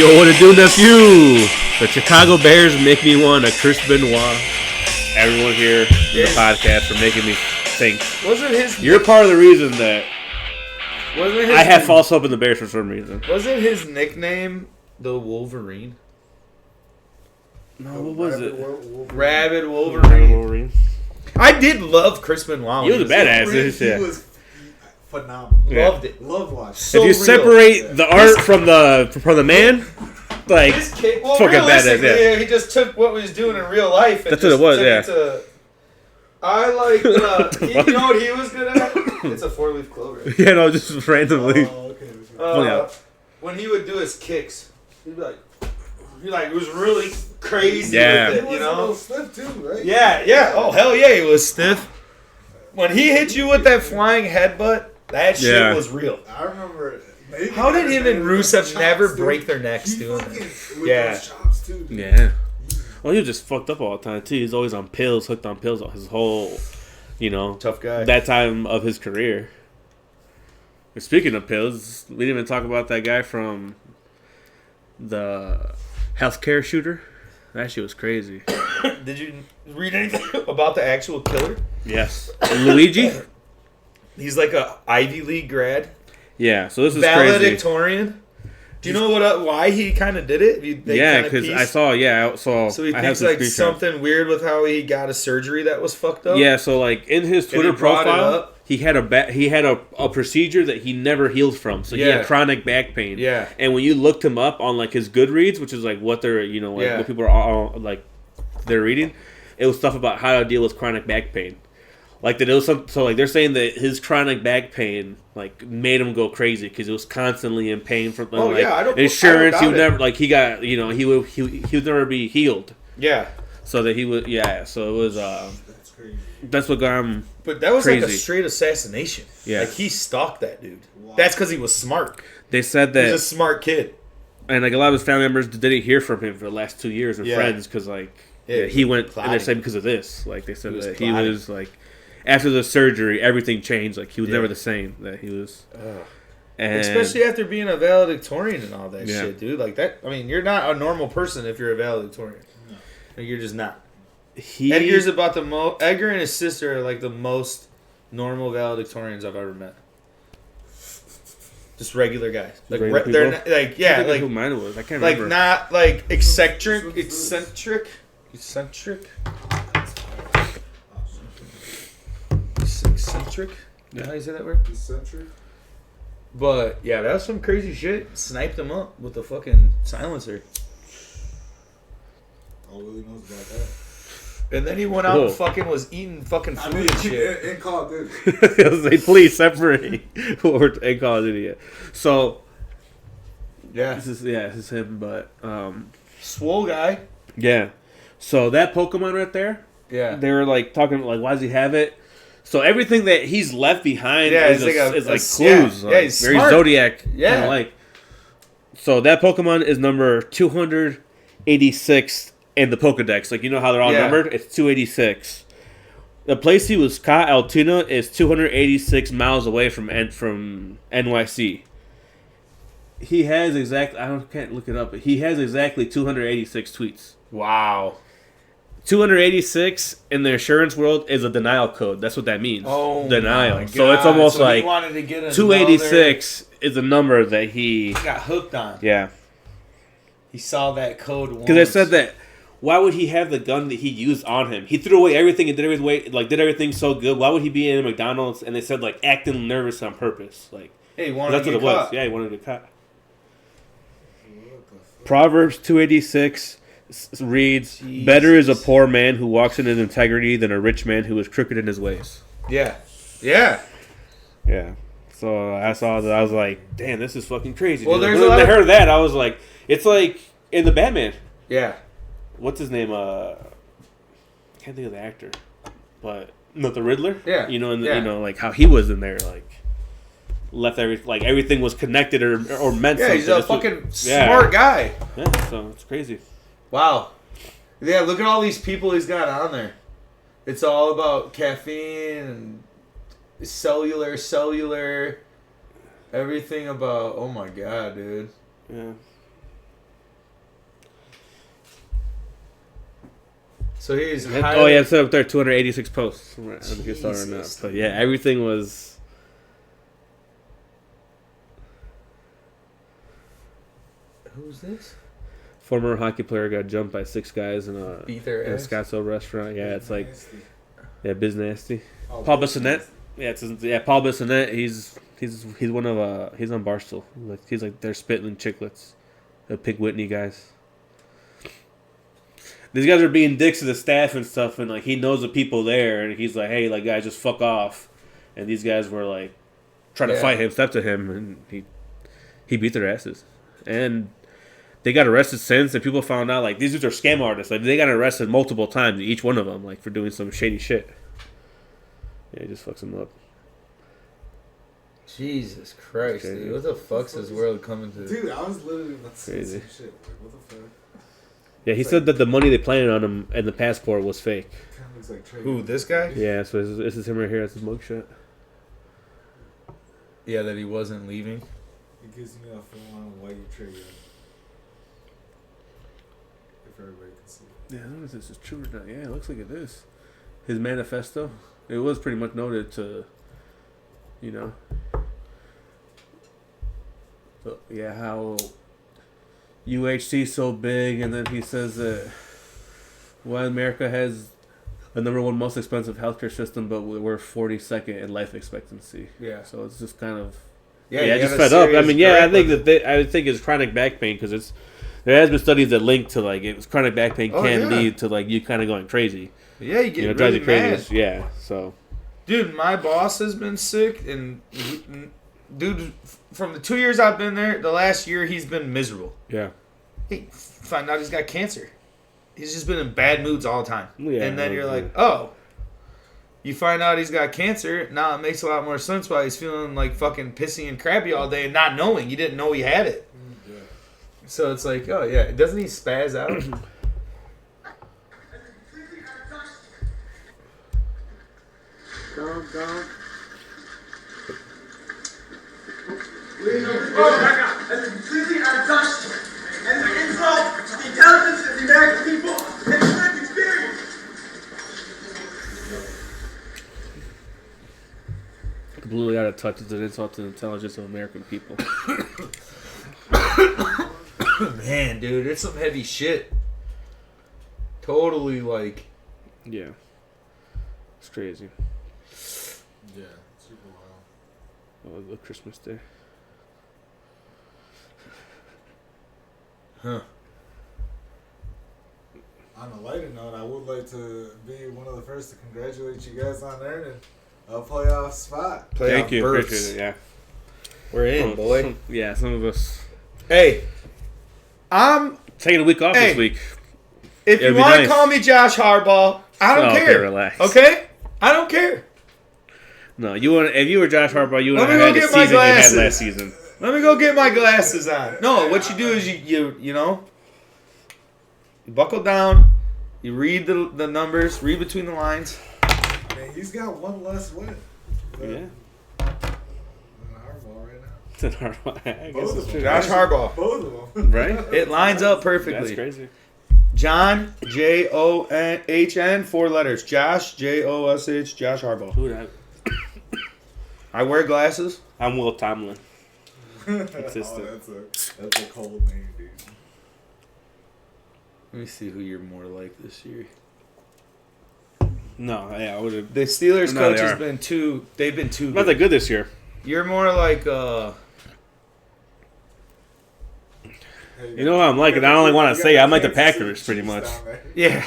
Yo, what to do, nephew? The Chicago Bears make me want a Chris Benoit. Everyone here in the podcast for making me think. Wasn't his? You're part of the reason that Wasn't his? I had false hope in the Bears for some reason. Wasn't his nickname the Wolverine? No, what was it? Rabid Wolverine. I did love Chris Benoit. He was a badass. He was phenomenal. Yeah. Loved it. Loved watching. So if you real. separate the art from the man, like This kid, well, fucking badass. realistically, Yeah. he just took what he was doing in real life. And That's what just it was, took yeah. to, I like. You know what he was good at? It's a 4-leaf clover. Yeah, no, just randomly. Oh, okay. Yeah. When he would do his kicks, he'd be like, he was really crazy Yeah. with He it, was you a little know? stiff too, right? Yeah. Oh, hell yeah, he was stiff. When he hit you with that flying headbutt, that shit Yeah. was real. I remember. How did him and Rusev never chops, break dude. their necks He doing fucking- that? with Yeah. those chops too, dude. Yeah. Well, he was just fucked up all the time too. He's always on pills, hooked on pills his whole, Tough guy. that time of his career. And speaking of pills, we didn't even talk about that guy from the healthcare shooter. That shit was crazy. Did you read anything about the actual killer? Yes. Luigi? He's like a Ivy League grad. Yeah, so this is crazy. Valedictorian. Do you know why he kind of did it? Yeah, because I saw, So he I have thinks some like screenshots. something weird with how he got a surgery that was fucked up. Yeah, so like in his And he Twitter brought it profile, up. he had a procedure that he never healed from. So he Yeah. had chronic back pain. Yeah. And when you looked him up on like his Goodreads, which is like what they're Yeah. what people are all like they're reading, it was stuff about how to deal with chronic back pain. Like that it was so like they're saying that his chronic back pain like made him go crazy because it was constantly in pain from Oh, like yeah, I don't insurance. He doubt would it. never like he got he would never be healed. Yeah. So that he would so it was That's crazy. that's what got him. But that was like a Crazy. straight assassination. Yeah. Like he stalked that dude. Wow. That's because he was smart. They said He's that a smart kid. and like a lot of his family members didn't hear from him for the last 2 years or Yeah. friends because like Yeah, he went and plotting. they said because of this like they said He was that he plotting. was like after the surgery everything changed like he was Yeah. never the same that he was and Especially after being a valedictorian and all that Yeah. shit, dude. Like that. I mean, you're not a normal person if you're a valedictorian. Like, you're just not. he Edgar's about the most. Edgar and his sister are like the most normal valedictorians I've ever met. Just regular guys. Like Regular they're people? not, like I yeah, forget who like mine was I can't like remember not like eccentric. Eccentric. You know how you say that word? Eccentric. But yeah, that was some crazy shit. Sniped him up with a fucking silencer. All Willie knows about that. And then he went out and Whoa. fucking was eating fucking I food mean, and shit. in Call of Duty. I was like please separate what we're in Call of Duty. So Yeah. this is him but Swole guy. yeah so that Pokemon right there Yeah. they were like talking like why does he have it. So everything that he's left behind Yeah, is, it's like is a- like yeah, clues. yeah, like, he's very smart. Zodiac. Yeah. Kinda like. So that Pokemon is number 286 in the Pokedex. Like you know how they're all Yeah. numbered? It's 286. The place he was caught, Altoona, is 286 miles away from NYC. He has can't look it up, but he has exactly 286 tweets. Wow. 286 in the insurance world is a denial code. That's what that means. Oh, denial. my So it's God. almost So he like wanted to get 286 is a number that he got hooked on. yeah. He saw that code once. Because I said that. Why would he have the gun that he used on him? He threw away everything and did everything so good. Why would he be in a McDonald's and they said like acting nervous on purpose? Like Hey, he wanted that's to what get it caught. was. Yeah, he wanted to get caught. Proverbs 286 reads, Jesus. "Better is a poor man who walks in his integrity than a rich man who is crooked in his ways." Yeah. Yeah. Yeah. So I saw that. I was like, "Damn, this is fucking crazy." Well, dude. there's When a lot I of- heard that, I was like, "It's like in the Batman. Yeah. What's his name? Can't think of the actor, but not the Riddler. Yeah. You know, Yeah. you know, like how he was in there, like left everything was connected or meant Yeah, something. he's a That's what- fucking yeah. smart guy. Yeah, so it's crazy. Wow. Yeah, look at all these people he's got on there. It's all about caffeine and cellular, everything about. Oh my god, dude. Yeah. So he's Oh yeah, it's up there, 286 posts. I don't get started on that, Jesus. but yeah, everything was. Who's this? Former hockey player got jumped by 6 guys in a Beat their in a ass. Scottsdale restaurant. Yeah, it's like Biz Nasty. Oh, Paul Biz Bissonnette. Nasty. Yeah, Paul Bissonnette. He's one of he's on Barstool. He's like they're spitting chicklets, the Pink Whitney guys. These guys are being dicks to the staff and stuff, and like he knows the people there, and he's like, hey, like guys, just fuck off. And these guys were like trying to fight him, step to him, and he beat their asses. And they got arrested since, and people found out like these dudes are scam artists. Like they got arrested multiple times, each one of them, like for doing some shady shit. Yeah, he just fucks them up. Jesus Christ, Crazy. dude. What the fuck's this world coming to? Dude, I was literally about to say Crazy. some shit. Like, what the fuck? Yeah, he said that the money they planted on him and the passport was fake. Kind of looks like Trey. Who, this guy? Yeah, so this is him right here. That's his mugshot. Yeah, that he wasn't leaving. It gives me a full on white trigger. If everybody can see it. Yeah, I don't know if this is true or not. Yeah, it looks like it is. His manifesto. It was pretty much noted to, you know, yeah, how UHC so big, and then he says that America has the number 1 most expensive healthcare system, but we're 42nd in life expectancy. Yeah. So it's just kind of Yeah, just fed up. I mean, yeah, I think I would think it's chronic back pain because there has been studies that link to like it's chronic back pain can lead to like you kind of going crazy. Yeah, you get It drives really you crazy. mad. Yeah, so Dude, my boss has been sick, and dude, from the 2 years I've been there, the last year he's been miserable. yeah. Hey, find out he's got cancer. He's just been in bad moods all the time. Yeah, And then you're okay. like, oh. You find out he's got cancer. Now it makes a lot more sense why he's feeling like fucking pissy and crappy all day and not knowing. You didn't know he had it. Yeah. So it's like, oh yeah. Doesn't he spaz out? Go. As completely untouched and the insult to the intelligence of the American people and the lived experience. Completely out of touch is an insult to the intelligence of American people. Man, dude, it's some heavy shit. Totally like. Yeah. It's crazy. Yeah, super wild. Oh, the Christmas Day. Huh. On a lighter note, I would like to be one of the first to congratulate you guys on earning a playoff spot. Thank you. berths. Appreciate it, yeah. We're in, boy. Yeah, some of us Hey, I'm. taking a week off this week. If you It'd be want to nice. call me Josh Harbaugh, I don't Okay, care. relax. Okay? I don't care. No, if you were Josh Harbaugh, you would Let have me had go the get my season you had glasses. last season. Let me go get my glasses on. No, what you do is you know, you buckle down, you read the numbers, read between the lines. Man, he's got one less win. Yeah. Harbaugh right now. It's an Harbaugh. I guess Both it's of true. them. Josh Harbaugh. Both of them. Right? It lines up That's perfectly. crazy. John, John, 4 letters. Josh, Josh, Josh Harbaugh. Who that? I wear glasses. I'm Will Tomlin. Oh, Consistent. that's a cold name, dude. Let me see who you're more like this year. No, yeah, I would have. The Steelers No, coach they has are. been too. They've been too. Not that good this year. You're more like You know how I'm like, and I only want to say I'm like the Packers, pretty much. yeah.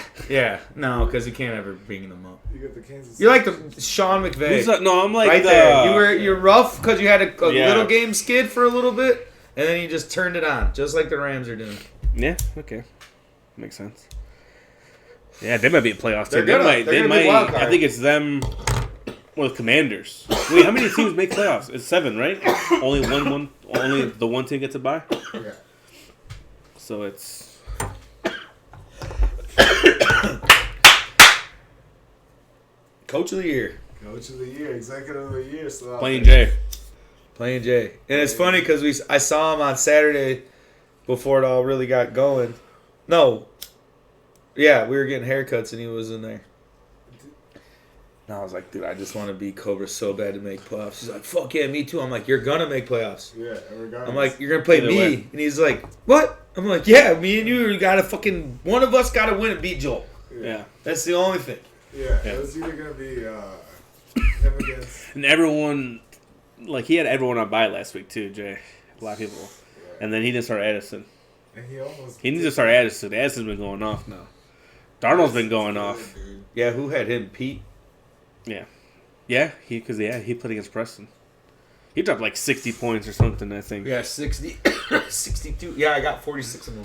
No, because you can't ever bring them up. You got the Kansas You're like City the Sean McVay. Who's that? No, I'm like right the, there. You're rough because you had a Yeah. little game skid for a little bit, and then you just turned it on, just like the Rams are doing. Yeah, okay, makes sense. Yeah, they might be a playoff They're team. gonna- They they're gonna might. be wild card. I think it's them with Commanders. Wait, how many teams make playoffs? It's 7, right? Only the one team gets a bye. Yeah. So it's Coach of the year, Coach of the year, executive of the year. So Plain J. playing Jay, and it's funny because I saw him on Saturday before it all really got going. No, Yeah, we were getting haircuts and he was in there. And I was like, dude, I just want to beat Cobra so bad to make playoffs. He's like, fuck yeah, me too. I'm like, you're gonna make playoffs. Yeah, regardless. I'm like, you're gonna play Either me. way. And he's like, what? I'm like, yeah, me and you gotta fucking, one of us gotta win and beat Joel. Yeah. That's the only thing. Yeah, Yeah. it was either gonna be him against. And everyone, like, he had everyone on bye last week, too, Jay. A lot of people. Yeah. And then he didn't start Addison. And he almost. He needs to start Addison. Addison's been going off now. Darnold's been going off. Dude. Yeah, who had him? Pete? Yeah, he played against Preston. He dropped like 60 points or something, I think. Yeah, 60, 62. Yeah, I got 46 of them.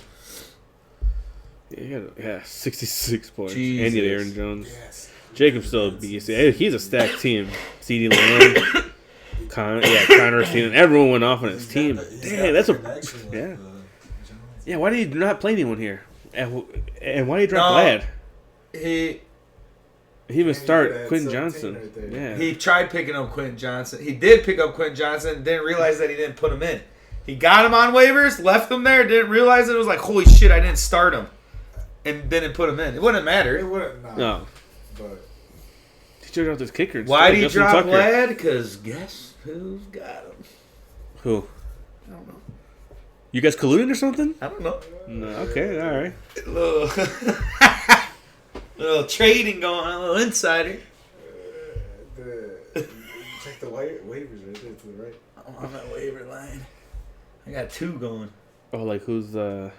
Yeah, 66 points. Jesus. And you had Aaron Jones. Yes. Jacob's still a beast. He's a stacked team. CD Lamb, Connor, Keenan. Everyone went off on his team. Damn, that's a yeah. Yeah, why did he not play anyone here? And why did he drop Glad? He even start Quentin Johnson. Right Yeah. He tried picking up Quentin Johnson. He did pick up Quentin Johnson. Didn't realize that he didn't put him in. He got him on waivers, left him there. Didn't realize it. It was like, holy shit, I didn't start him, and didn't put him in. It wouldn't It matter. wouldn't. Nah, No. But He took out this kicker. Why did he Justin drop Tucker. Glad? Because guess who's got him? Who? I don't know. You guys colluding or something? I don't know. No. Okay. All right. Little trading going on, a little insider. check the waivers right there to the right. I'm on that waiver line. I got two going. Oh, like who's Waiver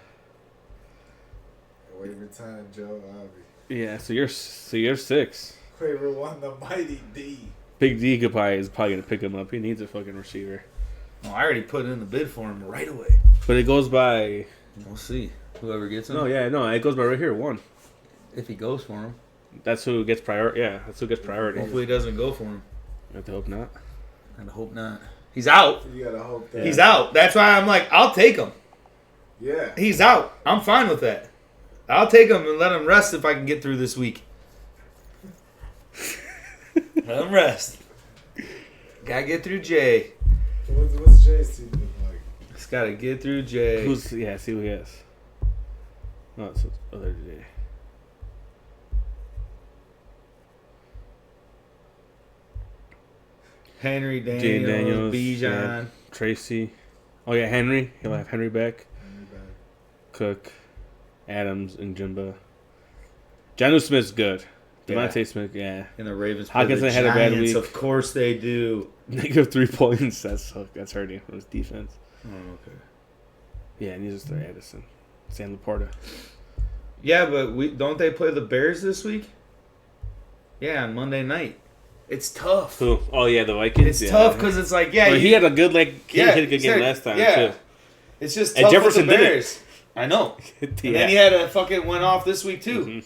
time, Joe Abbey. Yeah. So you're 6. Waiver one, the mighty D. Big D is probably gonna pick him up. He needs a fucking receiver. Well, I already put in the bid for him right away. But it goes by. We'll see. Whoever gets him. No, it goes by right here. 1. If he goes for him. That's who gets priority. Yeah, that's who gets priority. Hopefully he doesn't go for him. I have to hope not. I hope not. He's out. You gotta hope that. He's out. That's why I'm like, I'll take him. Yeah. He's out. I'm fine with that. I'll take him and let him rest if I can get through this week. Let him rest. Gotta get through Jay. What's Jay's team look like? Just gotta get through Jay. See who he has. Oh, it's other Jay. Henry Daniels, Jane Daniels, Bijan. yeah, Tracy. Oh yeah, Henry. He'll have Henry back. Cook, Adams, and Jimba. Jonnu Smith's good. Devontae Smith, yeah. And the Ravens play Hawkinson the had a bad Giants. week. Of course they do. -3 points. That's hurting from his defense. Oh, okay. Yeah, and he's just their Addison. Sam Laporta. Yeah, but don't they play the Bears this week? Yeah, on Monday night. It's tough. Who? Oh yeah, the Vikings. It's yeah. tough because it's like, yeah. Well, he had a good he hit a good game said- last time yeah. too. It's just And tough Jefferson with the did it. Bears. I know. Yeah. And then he had a fucking went off this week too. Mhm.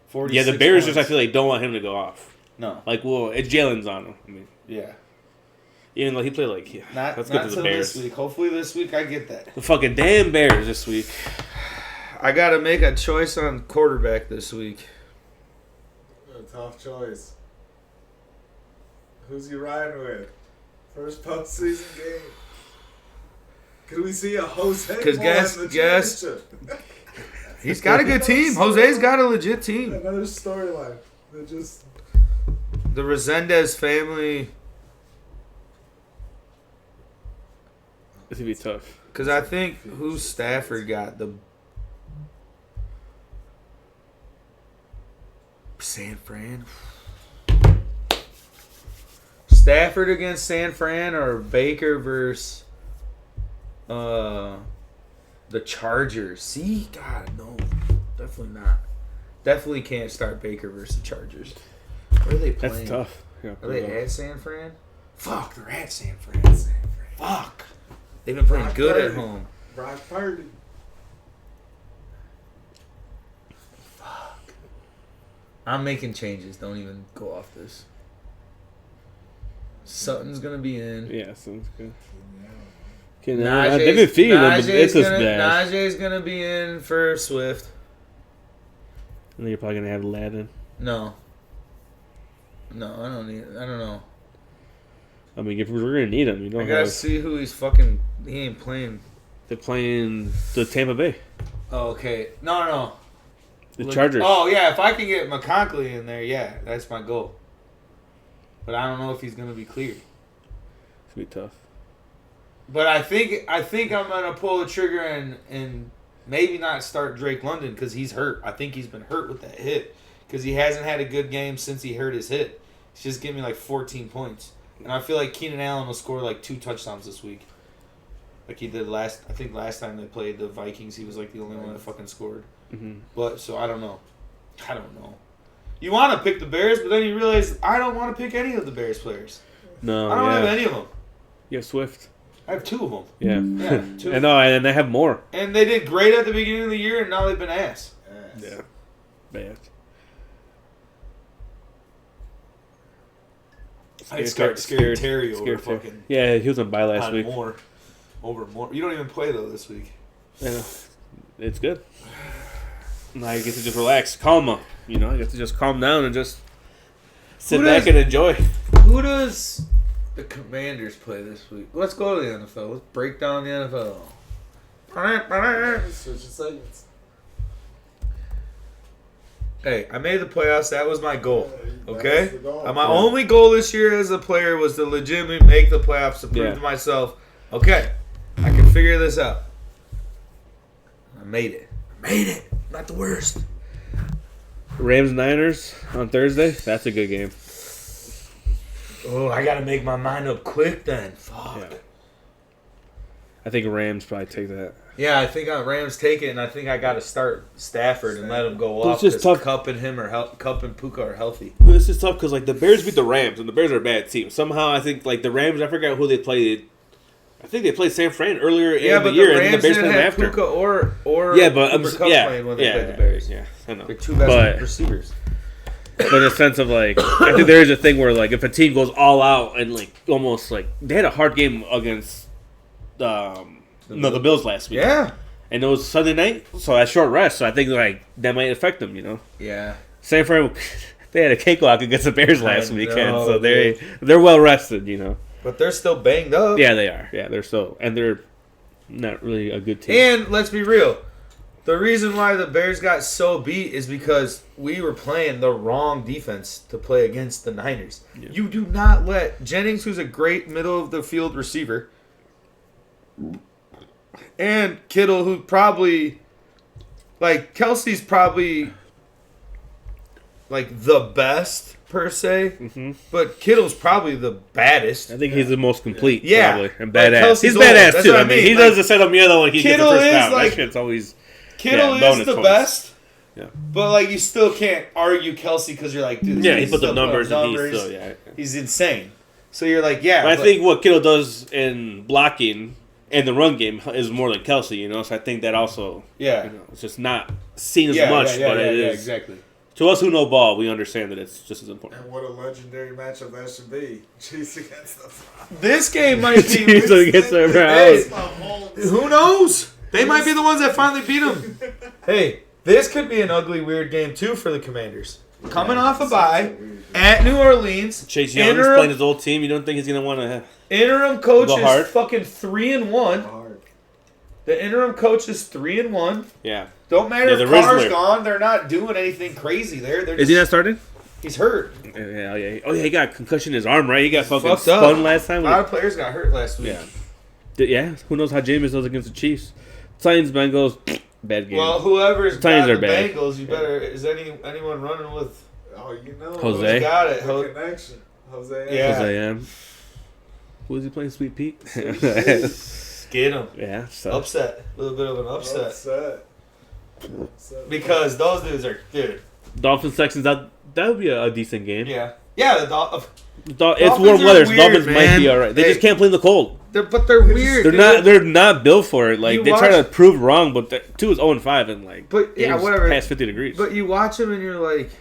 46 Yeah, the Bears just I points. feel like don't want him to go off. No. Like, well, it's Jalen's on him. I mean, Yeah. even though he played like, yeah, Not let's not get to the till Bears. this week. Hopefully this week I get that. The fucking damn Bears this week. I got to make a choice on quarterback this week. A tough choice. Who's you riding with? First postseason game. Could we see a Jose? 'Cause Moore guess- in the guess- championship? He's got a good team. Jose's got a legit team. Another storyline. They're just. The Resendez family, This would be tough. because I think who Stafford got the San Fran. Stafford against San Fran or Baker versus the Chargers. See, God, no, definitely not. Definitely can't start Baker versus the Chargers. Where are they playing? That's tough. Yeah, Are they at San Fran? Fuck, they're at San Fran. San Fran. Fuck. They've been playing Brock good at Purdy. home. Brock Purdy. Fuck. I'm making changes. Don't even go off this. Sutton's gonna be in. Yeah, sounds good. Yeah. Okay, now, they've been feeding them, but it's just bad. Najee's gonna be in for Swift. And then you're probably gonna have Aladdin. No. No, I don't know. I mean, if we're gonna need him, you I don't gotta have. see who he's fucking. He ain't playing. They're playing the Tampa Bay. Oh, okay. No. The Chargers. Oh, yeah, if I can get McConkley in there, yeah, that's my goal. But I don't know if he's going to be cleared. It's going to be tough. But I think I'm going to pull the trigger and maybe not start Drake London because he's hurt. I think he's been hurt with that hit because he hasn't had a good game since he hurt his hit. He's just giving me like 14 points. And I feel like Keenan Allen will score like 2 touchdowns this week. Like he did last time they played the Vikings, he was like the only one that fucking scored. Mm-hmm. But, so I don't know. You want to pick the Bears, but then you realize I don't want to pick any of the Bears players. No, I don't have any of them. You have Swift. I have 2 of them. Yeah. Yeah, 2. And no, and they have more. And they did great at the beginning of the year, and now they've been ass. Yeah. Bad. I scared Terry over fucking. Yeah, he was on bye last week. Over more. You don't even play though this week. Yeah, it's good. Now you get to just relax, calm up. You know, you get to just calm down and just sit back and enjoy. Who does the Commanders play this week? Let's go to the NFL. Let's break down the NFL. Switching segments. Hey, I made the playoffs. That was my goal. Okay? That's the goal. My only goal this year as a player was to legitimately make the playoffs to prove to myself, okay, I can figure this out. I made it. Not the worst. Rams Niners on Thursday. That's a good game. Oh, I got to make my mind up quick then. Fuck. Yeah. I think Rams probably take that. Yeah, I think Rams take it, and I think I got to start Stafford and let him go But off. it's just tough. Cup and Puka are healthy. This is tough because like the Bears beat the Rams, and the Bears are a bad team. Somehow I think like the Rams. I forgot who they played. I think they played San Fran earlier in the year, and then the Bears played them after. Puka or yeah, but Cooper Kupp playing when they played the Bears. Yeah, I know. They're 2 best receivers. But in the sense of like, I think there is a thing where like if a team goes all out and like almost like they had a hard game against the Bills last week. Yeah. And it was Sunday night, so at short rest. So I think like that might affect them, you know. Yeah. San Fran, they had a cakewalk against the Bears last weekend, so they're well rested, you know. But they're still banged up. Yeah, they are. Yeah, they're not really a good team. And let's be real, the reason why the Bears got so beat is because we were playing the wrong defense to play against the Niners. Yeah. You do not let Jennings, who's a great middle of the field receiver, and Kittle, who probably, like, Kelsey's probably, like, the best, per se, but Kittle's probably the baddest. I think he's the most complete, yeah. Probably, and badass. Like, he's badass, That's too. I mean, mean. he does the set up Milo when he gets the Kittle first is down. like, that shit's always, Kittle is the best. Yeah. But, like, you still can't argue Kelsey because you're like, dude, he put the numbers and he's insane. So you're like, yeah. But I think what Kittle does in blocking and the run game is more like Kelsey, you know. So I think that also, it's just not seen as much, but it is. Exactly. To us who know ball, we understand that it's just as important. And what a legendary matchup that should be. Chiefs against the Browns. This game might be. Chiefs against the Browns. Who knows? They might be the ones that finally beat them. Hey, this could be an ugly, weird game, too, for the Commanders. Coming off a bye at New Orleans. Chase Young is playing his old team. You don't think he's going to want to... Interim coach is fucking 3-1. The interim coach is 3-1. Yeah. Don't matter if Carr's gone. They're not doing anything crazy there. Is he not starting? He's hurt. Yeah. Oh, yeah, he got a concussion in his arm, right? He got fucking spun last time. A lot of players got hurt last week. Yeah. Who knows how Jameis does against the Chiefs? Titans, Bengals, bad game. Well, whoever's Titans got are the bad. Bengals, you better... Is anyone running with... Oh, you know. Jose. Got it. Connection. Jose. Yeah. Jose M. Who is he playing? Sweet Pete? Get him. Yeah. So. Upset. A little bit of an upset. Upset. Because those dudes are... Dude. Dolphins, Texans, that would be a decent game. Yeah. Yeah, the it's warm weather, so Dolphins might be all right. They just can't play in the cold. But they're weird. They're not built for it. Like they try to prove wrong, but 2 is 0-5 and like. But yeah, whatever. Past 50 degrees. But you watch them and you're like,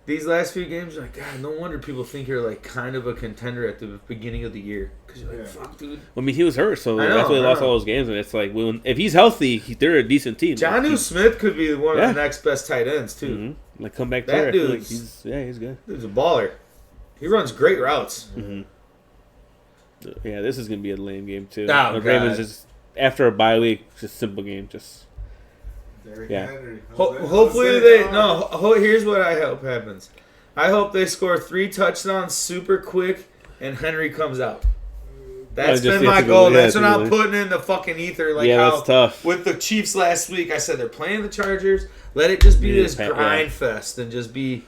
these last few games, you're like, God, no wonder people think you're like kind of a contender at the beginning of the year because you're like, fuck, dude. I mean, he was hurt, so that's why he lost all those games. And it's like, if he's healthy, they're a decent team. Jonnu Smith could be one of the next best tight ends too. Mm-hmm. Like come back that there. dude, like he's good. Dude's a baller. He runs great routes. Mm-hmm. Yeah, this is gonna be a lame game too. Oh, the Ravens just after a bye week, just simple game, just Derrick Yeah. Henry. Hopefully they no. Here's what I hope happens. I hope they score 3 touchdowns super quick, and Henry comes out. That's just been my have to goal. go- yeah, That's what to I'm go- putting in the fucking ether. Like Yeah, how that's tough. with the Chiefs last week, I said they're playing the Chargers. Let it just be Yeah, this yeah. grind fest and just be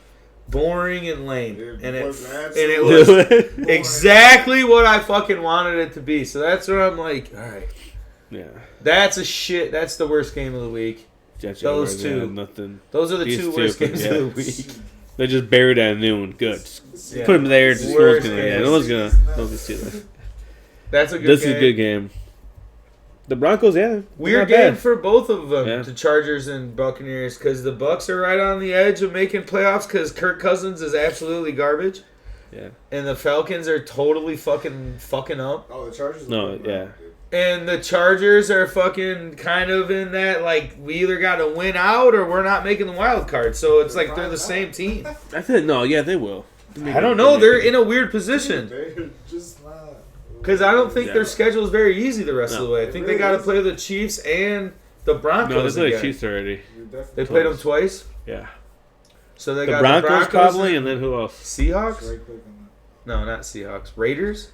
boring and lame. And it was was exactly what I fucking wanted it to be. So that's where I'm like, all right, Yeah. that's the worst game of the week. Jets, Those Jaguars, two. yeah, nothing. Those are the These 2 two, worst games yeah. of the week. They just buried at noon. Good. Yeah. Put them there. Just no one's Worst gonna. game. Yeah, no one's gonna see that. That's a good This game. is a good game. The Broncos, yeah. they're Weird not bad. game for both of them, Yeah. the Chargers and Buccaneers, because the Bucks are right on the edge of making playoffs because Kirk Cousins is absolutely garbage, Yeah. and the Falcons are totally fucking up, Oh, the Chargers. are No, winning, yeah. dude. and the Chargers are fucking kind of in that like we either got to win out or we're not making the wild card. So it's like they're the same team. I think no. Yeah, they will. I don't know. They're in a weird position. They're just not. Because I don't think Yeah. their schedule is very easy the rest of the No. way. I think they got to play the Chiefs and the Broncos No, they played the again. Chiefs already. You're definitely They played them twice. Yeah. So they The got Broncos, the Broncos probably, and then who else? Seahawks? right click on No, not Seahawks. Raiders?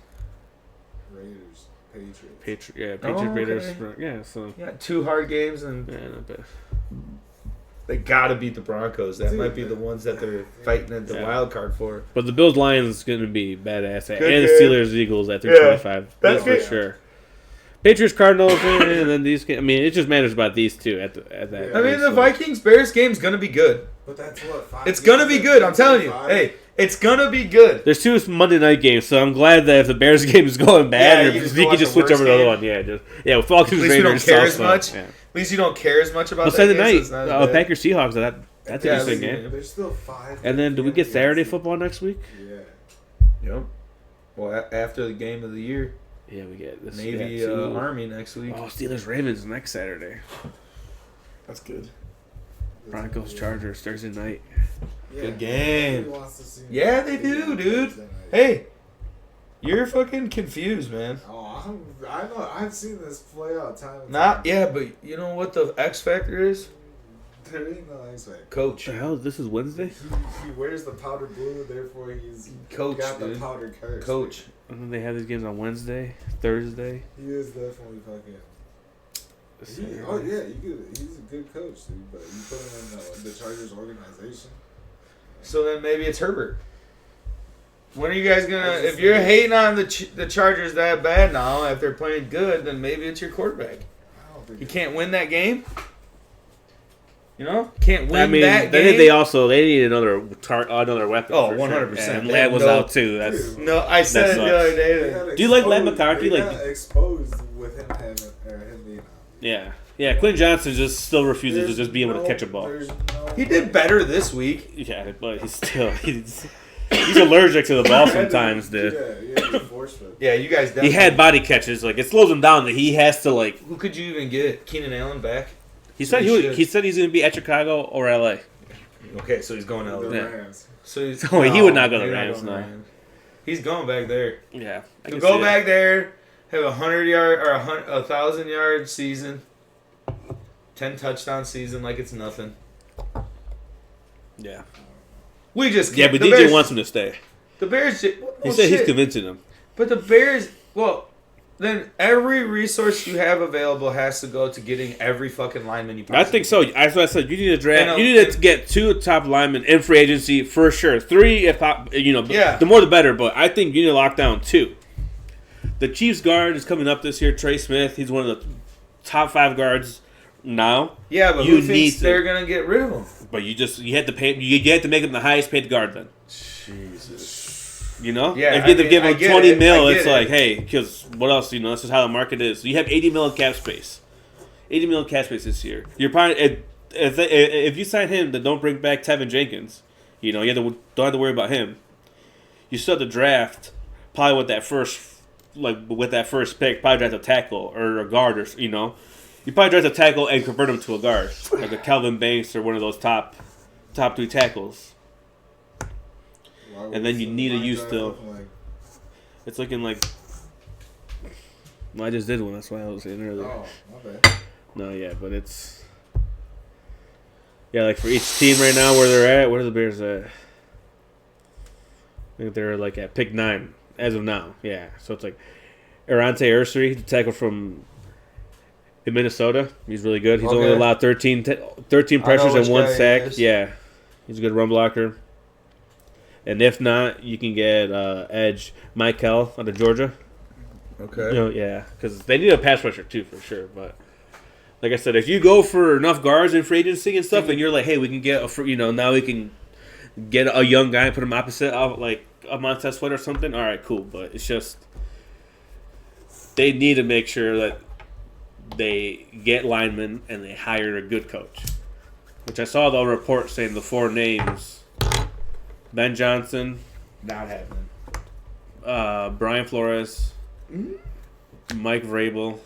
the Raiders, Patriots. Patriots, Oh, Raiders. okay. Yeah, so Yeah, 2 hard games, and yeah, not bad. they got to beat the Broncos. That Dude, might be the ones that they're fighting at the Yeah. wild card for. But the Bills Lions is gonna be badass, Good and the game. Steelers Eagles at 325. That's That's for good. sure. Patriots Cardinals, and then these. I mean, it just matters about these two at that. Yeah. I mean, the so. Vikings Bears game's going to be good. But that's what 5 It's going to be good. I'm telling you. Hey, it's going to be good. There's 2 Monday night games, so I'm glad that if the Bears game is going bad, Yeah, or you just you go can watch just the switch over worst to the other game. one. Yeah, Falcons At least we don't Raiders. care South as South, much. Yeah. At least you don't care as much about Well, that Sunday game, so night, it's not as bad. Packers Seahawks. That's a Yeah, decent that's- game. There's still 5. And then, do we get Saturday football next week? Yeah. Yep. Well, after the game of the year, Yeah, we get this. Navy yeah, 2. Army next week. Oh, Steelers Ravens next Saturday. That's good. Broncos Chargers Thursday night. Yeah. Good game. Nobody wants to see me. Yeah, they do, dude. Hey, you're fucking confused, man. Oh, I know. I've seen this play out time and Not time. yeah, but you know what the X factor is? There ain't no X factor. Coach. What the hell? This is Wednesday? He wears the powder blue, therefore he's Coach, got the dude. powder curse. Coach. And then they have these games on Wednesday, Thursday. He is definitely fucking. Saturday. Oh yeah, he's a good coach, dude. But you put him in the Chargers organization. So then maybe it's Herbert. When are you guys gonna? If you're hating on the Chargers that bad now, if they're playing good, then maybe it's your quarterback. I don't think You can't win that game. You know, can't win I mean, that they game. they also they need another weapon. Oh, for sure. 100%. And They Ladd have was no- out too. That's No, I said That it the sucks. other They day. got Do you like Ladd exposed- McCarthy? They Like- got exposed with him having him being out. yeah. Quinn Johnson just still refuses to There's just be able to no- catch a ball. there's no- He did better this week. Yeah, but he's allergic to the ball sometimes, dude. Yeah, he's force fed. Yeah, you guys. He Definitely. had body catches. Like it slows him down that he has to like. Who could you even get? Keenan Allen back. He said he said he's gonna be at Chicago or LA. Okay, so he's going to The LA. Yeah. Rams. So he's, Oh, he would not go to he's Rams, going to no. Rams. He's going back there. Yeah, I He'll can go see it. back there, have 100-yard or 1,000-yard season, 10 touchdown season like it's nothing. Yeah, We just yeah, can't. but the DJ Bears, wants him to stay. the Bears. He Well, said he's shit. convincing him. But the Bears. Well, then every resource you have available has to go to getting every fucking lineman you. I think so. That's what I said. You need to draft. And, You need to get 2 top linemen in free agency for sure. 3, if Yeah. the more the better. But I think you need to lock down 2. The Chiefs guard is coming up this year. Trey Smith. He's one of the top 5 guards now. Yeah, but You who need thinks to- they're gonna get rid of him? But you had to pay. You had to make him the highest paid guard then. Jesus. You know, Yeah, if you have to give I him get 20 it. mil, I get it's it. like, hey, because what else? This is how the market is. So you have 80 mil in cap space. 80 mil in cap space this year. You're probably if you sign him, then don't bring back Tevin Jenkins. You don't have to worry about him. You still have to draft probably with that first pick, probably draft a tackle or a guard or you probably draft a tackle and convert him to a guard like a Calvin Banks or one of those top 3 tackles. Why And then you was need to my use draft still. looking like- It's looking like. Well, I just did one. That's why I was saying earlier. Oh, my bad. No, yeah, but it's. Yeah, like for each team right now where they're at, where are the Bears at? I think they're like at pick 9 as of now. Yeah, so it's like Arante Ursary, the tackle from Minnesota. He's really good. He's only allowed 13 pressures and 1 sack. Yeah, he's a good run blocker. And if not, you can get edge Michael out of Georgia. Okay. Yeah, because they need a pass rusher too for sure. But like I said, if you go for enough guards in free agency and stuff, and you're like, hey, we can get now we can get a young guy and put him opposite of like a Montez Sweat or something. All right, cool. But it's just they need to make sure that they get linemen and they hire a good coach. Which I saw the report saying the 4 names: Ben Johnson, Not happening. Brian Flores, Mike Vrabel,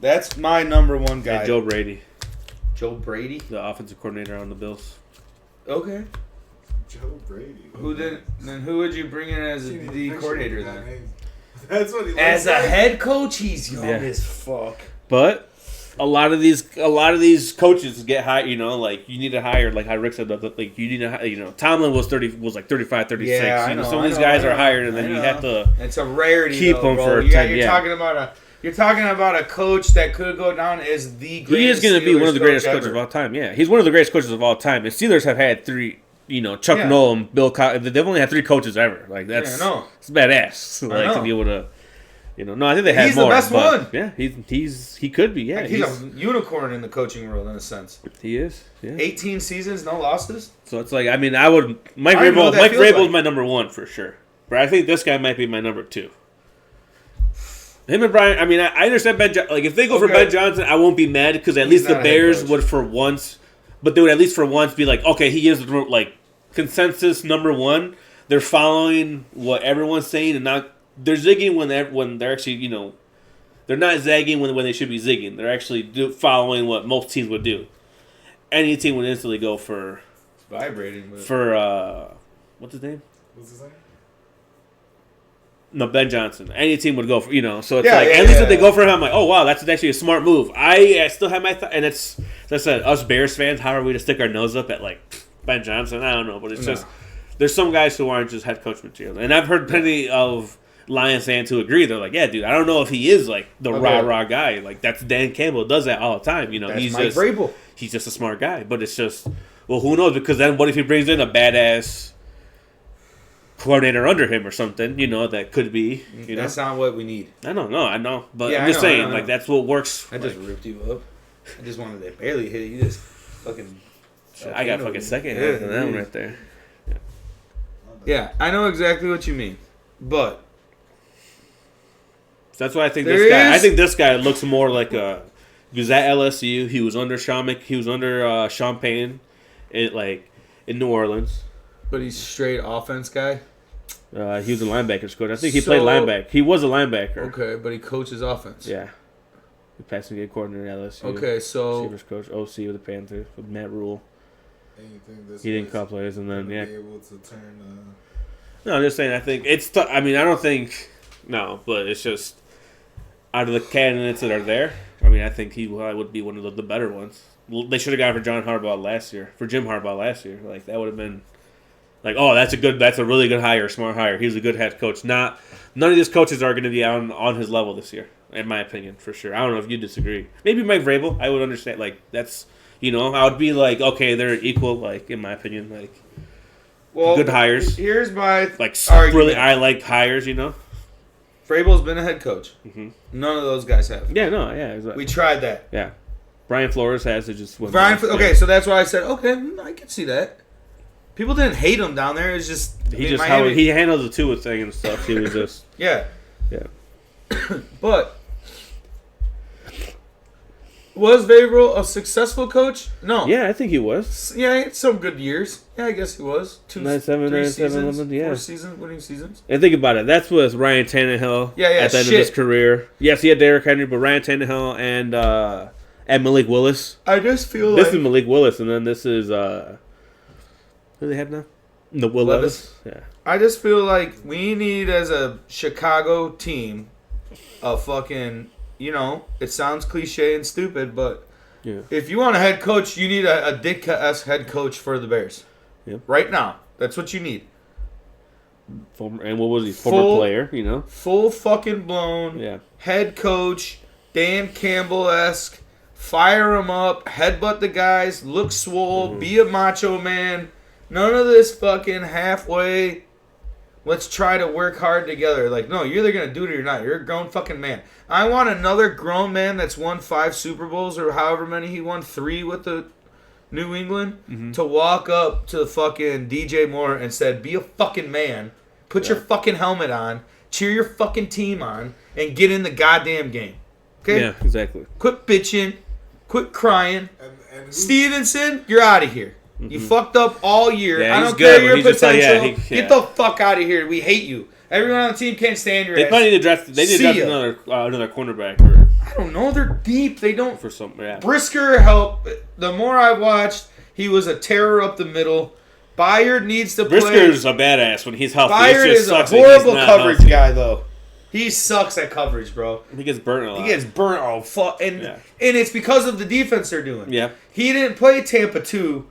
That's my number one guy. and Joe Brady, Joe Brady. the offensive coordinator on the Bills. Okay. Joe Brady. Then who would you bring in as the coordinator then? That's what he As looks a like. head coach, he's young Yeah. as fuck. But a lot of these coaches get high. Like you need to hire, like how Rick said, like you need to. Tomlin was like 35, 36. Yeah, I know, Some of these I know, guys I are know, hired, and then I you know. have to. It's a rarity. Keep though, him bro. for Yeah, 10, you're yeah. talking about a coach that could go down as the greatest. He is going to be one of the Steelers greatest coach coaches ever. of all time. Yeah, he's one of the greatest coaches of all time. And Steelers have had 3. Chuck Yeah. Nolan, Bill Cosby. They've only had 3 coaches ever. Like that's Yeah, I know. it's badass. Like know. to be able to. No, I think they had He's the more. best but one. Yeah, he could be. Yeah, Like, he's a unicorn in the coaching world in a sense. he is. Yeah. 18 seasons, no losses. So it's like, I mean, I would Mike I know what Vrabel. that Mike feels Vrabel is like. my number 1 for sure, but I think this guy might be my number 2. Him and Brian. I mean, I understand like if they go for Okay. Ben Johnson, I won't be mad because at He's least the not a head Bears coach. would for once, but they would at least for once be like, okay, he is like consensus number 1. They're following what everyone's saying and not they're zigging when they're actually they're not zagging when they should be zigging. They're actually following what most teams would do. Any team would instantly go for It's vibrating. But... what's his name? What's his name? No, Ben Johnson. Any team would go for so it's Yeah, like yeah, at least yeah. if they go for him, I'm like, oh wow, that's actually a smart move. I still have my and it's as I said, us Bears fans, how are we to stick our nose up at like Ben Johnson? I don't know, but it's No. just there's some guys who aren't just head coach material, and I've heard plenty of Lions fans who agree. They're like, yeah, dude, I don't know if he is like the rah guy. Like that's Dan Campbell does that all the time. That's He's Mike just Vrabel. he's just a smart guy, but it's just well, who knows? Because then what if he brings in a badass coordinator under him or something, that could be, That's not what we need. I don't know, I know. But Yeah, I'm I just know, saying, I know. like, that's what works. I just ripped you up. I just wanted to barely hit it. You just fucking... I got fucking second hand on that one right there. Yeah, I know exactly what you mean. But... So that's why I think There this guy, I is- think this guy looks more like a, he was at LSU, he was under Sean Payton, in New Orleans. But he's straight offense guy? He was a linebacker coach. I think he So- played linebacker. He was a linebacker. Okay, but he coaches offense. Yeah. The passing game coordinator at LSU. Okay, so... Receivers coach, OC with the Panthers, with Matt Rule. And you think this He didn't guy's call plays, and then, gonna yeah. be able to turn. No, I'm just saying, I think it's I mean, I don't think, no, but it's just, out of the candidates that are there, I mean, I think he would be one of the better ones. They should have gone for Jim Harbaugh last year. Like, that would have been, like, oh, that's a really good hire, smart hire. He's a good head coach. None of these coaches are going to be on his level this year, in my opinion, for sure. I don't know if you disagree. Maybe Mike Vrabel, I would understand, like, that's, I would be like, okay, they're equal, like, in my opinion, like, Well, good hires. Here's my like, argument. really, I like hires, Vrabel's been a head coach. Mm-hmm. None of those guys have. Yeah, no, yeah. Exactly. We tried that. Yeah. Brian Flores has to just win. Okay, so that's why I said, okay, I can see that. People didn't hate him down there. It's just Miami. He handled the Tua thing and stuff. He was just Yeah. yeah. But was Vrabel a successful coach? No. Yeah, I think he was. Yeah, he had some good years. Yeah, I guess he was. 9, 7, 3 9, 7, seasons, 11, yeah. 4 seasons, winning seasons. And think about it. That's with Ryan Tannehill. Yeah, At the end of his shit. career. Yes, he had Derrick Henry, but Ryan Tannehill and Malik Willis. I just feel This like is Malik Willis, and then this is who do they have now? No, Will Levis. Levis. Yeah. I just feel like we need, as a Chicago team, a fucking, it sounds cliche and stupid, but Yeah. If you want a head coach, you need a Ditka-esque head coach for the Bears. Yep. Right now. That's what you need. And what was he? Former player, you know? Full fucking blown head coach, Dan Campbell-esque. Fire him up, headbutt the guys, look swole, be a macho man. None of this fucking halfway, let's try to work hard together. Like, no, you're either going to do it or you're not. You're a grown fucking man. I want another grown man that's won 5 Super Bowls or however many he won, 3 with the New England, to walk up to fucking DJ Moore and said, be a fucking man, put your fucking helmet on, cheer your fucking team on, and get in the goddamn game. Okay? Yeah, exactly. Quit bitching. Quit crying. And Stevenson, you're out of here. You fucked up all year. Yeah, I he's don't good, care but your he's just potential. like, Get the fuck out of here. We hate you. Everyone on the team can't stand your They ass. probably need to draft. They need to draft ya. another cornerback or I don't know. They're deep. They don't. for some. Yeah. Brisker helped. The more I watched, he was a terror up the middle. Bayard needs to play. Brisker's a badass when he's healthy. Bayard It just is a sucks that he's horrible not coverage healthy. guy, though. He sucks at coverage, bro. He gets burnt a lot. He gets burnt. Oh, fuck. And Yeah. it's because of the defense they're doing. Yeah. He didn't play Tampa 2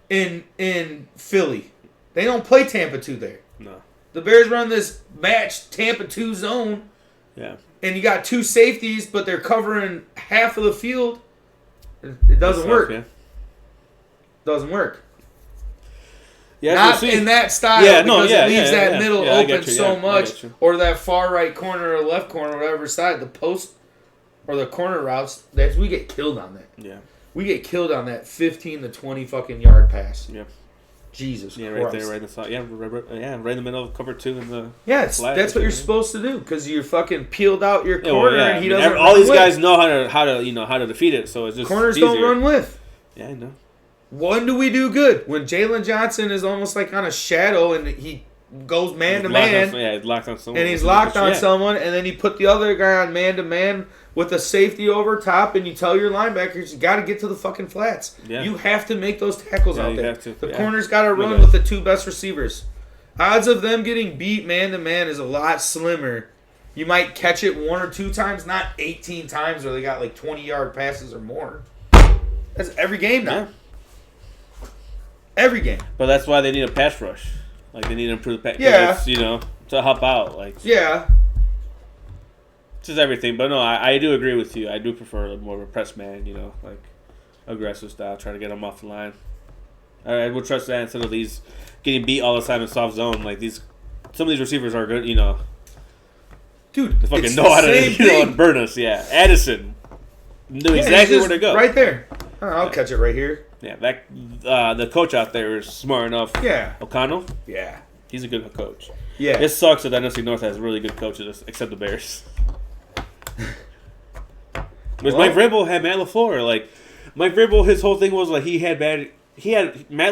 in Philly. They don't play Tampa 2 there. No. The Bears run this match Tampa 2 zone, Yeah. and you got 2 safeties, but they're covering half of the field. It doesn't work. Yeah. Doesn't work. Yeah. Not we'll see. in that style, Yeah, because no, yeah, it leaves yeah, that yeah. middle Yeah, I get open you, so yeah, I much, get you. or that far right corner or left corner, whatever side, the post or the corner routes. We get killed on that. Yeah. We get killed on that 15 to 20 fucking yard pass. Yeah. Jesus Yeah, Christ. right there, right in the side. Yeah, right in the middle of cover 2 in the. Yeah, flat, that's what you're yeah. supposed to do because you fucking peeled out your Yeah, corner well, yeah. and he I mean, doesn't. all run these with. guys know how to defeat it. So it's just Corners easier. don't run with. Yeah, I know. When do we do good? When Jalen Johnson is almost like on a shadow and he goes man to man, He's locked on someone. and he's locked on Yeah. someone, and then you put the other guy on man to man with a safety over top, and you tell your linebackers you got to get to the fucking flats. Yeah. You have to make those tackles Yeah, out you there. have to, The yeah. corners got to run Okay. with the 2 best receivers. Odds of them getting beat man to man is a lot slimmer. You might catch it 1 or 2 times, not 18 times where they got like 20-yard passes or more. That's every game now. Yeah. Every game. But that's why they need a pass rush. Like they need to improve the pass. Yeah. To help out. Like Yeah. just everything. But no, I do agree with you. I do prefer more of a press man. Like aggressive style, try to get them off the line. I would trust that instead of these getting beat all the time in soft zone. Like some of these receivers are good. Dude, They fucking it's know the how same to thing. burn us. Yeah, Addison knew Yeah, exactly he's where to just go. Right there. I'll catch it right here. Yeah, the coach out there is smart enough. Yeah. O'Connell, Yeah. he's a good coach. Yeah. It sucks that NFC North has really good coaches, except the Bears. Because Mike Vrabel had Matt LaFleur. Like Mike Vrabel, his whole thing was like he had Matt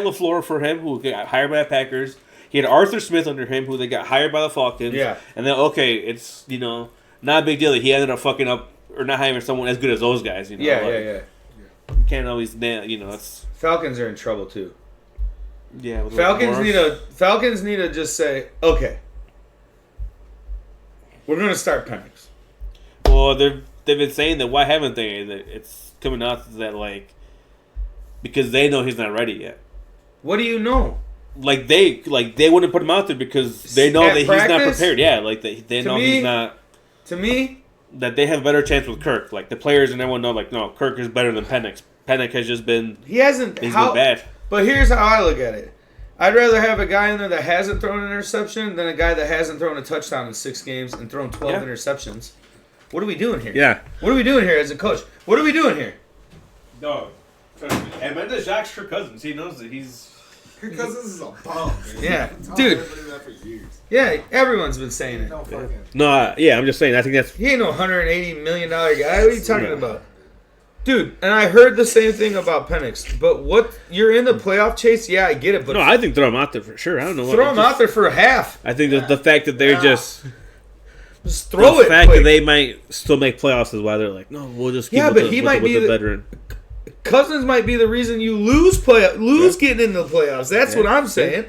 LaFleur for him, who got hired by the Packers. He had Arthur Smith under him, who they got hired by the Falcons. Yeah. And then it's not a big deal. He ended up fucking up or not having someone as good as those guys. Yeah. You can't always it's Falcons are in trouble too. yeah. With Falcons Morris. need to just say, okay, we're gonna start Penix. Well, they've been saying that. Why haven't they? That it's coming out that because they know he's not ready yet. What do you know? They wouldn't put him out there because they know At that he's not practice? prepared. Yeah, they know me- he's not. To me, That they have a better chance with Kirk. Like the players and everyone know. No, Kirk is better than Penix. Penix has just been he hasn't. been bad. But here's how I look at it. I'd rather have a guy in there that hasn't thrown an interception than a guy that hasn't thrown a touchdown in 6 games and thrown 12 Yeah. interceptions. What are we doing here? Yeah. What are we doing here as a coach? What are we doing here? No. And Mendez Jacques Kirk Cousins. He knows that he's. Kirk Cousins is a bum, man. Yeah, I've been telling dude. everybody that for years. Yeah, everyone's been saying it. No fucking. No, I'm just saying. I think that's. He ain't no $180 million guy. What are you talking Yeah. about? Dude, and I heard the same thing about Penix. But you're in the playoff chase? Yeah, I get it. But No, I think throw him out there for sure. I don't know. throw him out there for a half. I think that the fact that they're just. Just throw the it fact quick. that they might still make playoffs is why they're like, no, we'll just keep Yeah, with but the, he with might the, with be the the- veteran. Cousins might be the reason you lose getting into the playoffs. That's what I'm saying.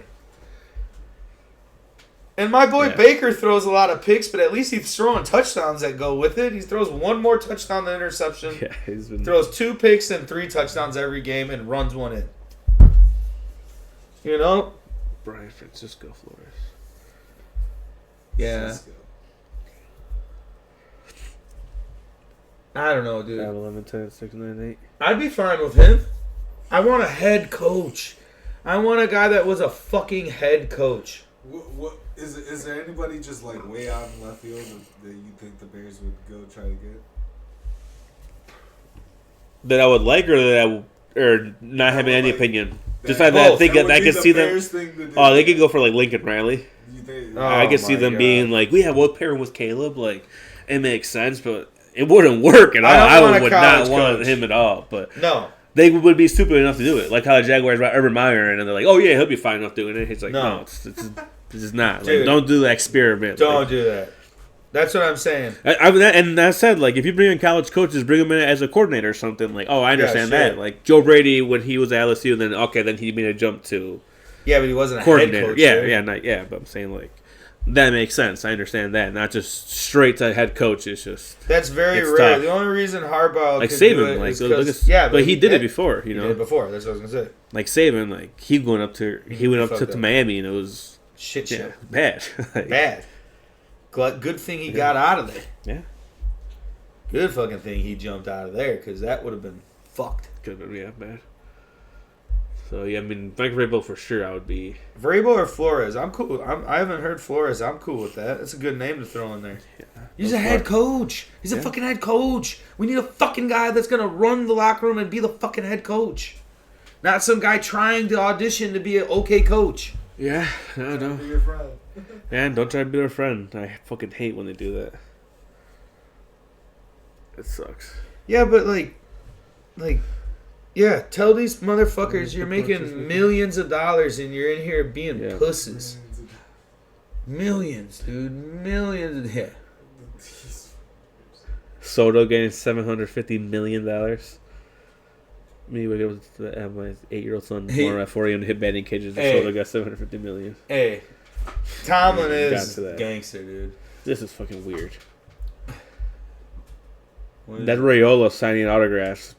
And my boy Yeah. Baker throws a lot of picks, but at least he's throwing touchdowns that go with it. He throws one more touchdown than interception. Yeah, he's been. Throws 2 picks and 3 touchdowns every game and runs one in. You know? Brian Francisco Flores. Yeah. Let's go. I don't know, dude. 11, 10, 6, 9, 8. I'd be fine with him. I want a head coach. I want a guy that was a fucking head coach. What is there anybody just like way out in left field that you think the Bears would go try to get? That I would like, or that I would, or not having any like, opinion. Just that- that I both. think that would I be can the see them. Bears thing to do. Oh, they could go for like Lincoln Riley. You think? Oh, I could see my them God. being like, we have what pairing with Caleb. Like, it makes sense, but it wouldn't work at all. I don't want a would not college want coach. him at all. But No. they would be stupid enough to do it. Like how the Jaguars brought Urban Meyer in, and they're like, oh yeah, he'll be fine enough doing it. He's like, No. no, it's just not. Like, Dude. don't do the experiment. Don't Like, do that. That's what I'm saying. and I said, like, if you bring in college coaches, bring them in as a coordinator or something. Like, oh, I understand sure. that. Like Joe Brady when he was at LSU, and then he made a jump to Yeah, but he wasn't a head coordinator. coach. Yeah, right? but I'm saying like that makes sense. I understand that. Not just straight to head coach. It's just That's very It's rare. tough. The only reason Harbaugh like could do Saban. it Like is look 'cause- at, yeah, but he did it yeah, before. You He know, did it before. That's what I was gonna say. like Saban. Like he went up to fucked up. Miami, and it was Shit show. bad. Like, Bad. Good thing he got out of there. Yeah, Good fucking thing he jumped out of there because that would have been fucked. could have been bad. So yeah, I mean, Mike Vrabel for sure. I would be. Vrabel or Flores? I'm cool. I haven't heard Flores. I'm cool with that. That's a good name to throw in there. Yeah, He's a head coach. He's a Yeah. fucking head coach. We need a fucking guy that's gonna run the locker room and be the fucking head coach. Not some guy trying to audition to be an okay coach. Yeah, I know. Be your friend. And don't try to be their friend. I fucking hate when they do that. It sucks. Yeah, but yeah, tell these motherfuckers you're making millions of dollars and you're in here being Yeah. pusses. Millions, dude. Millions. Yeah. Soto getting $750 million. Me, we go to have my 8-year-old son Hey. more for him to hit batting cages. And Hey. Soto got $750 million. Hey, Tomlin Got is to that. gangster, dude. This is fucking weird. What is That it? Rayola signing autographs.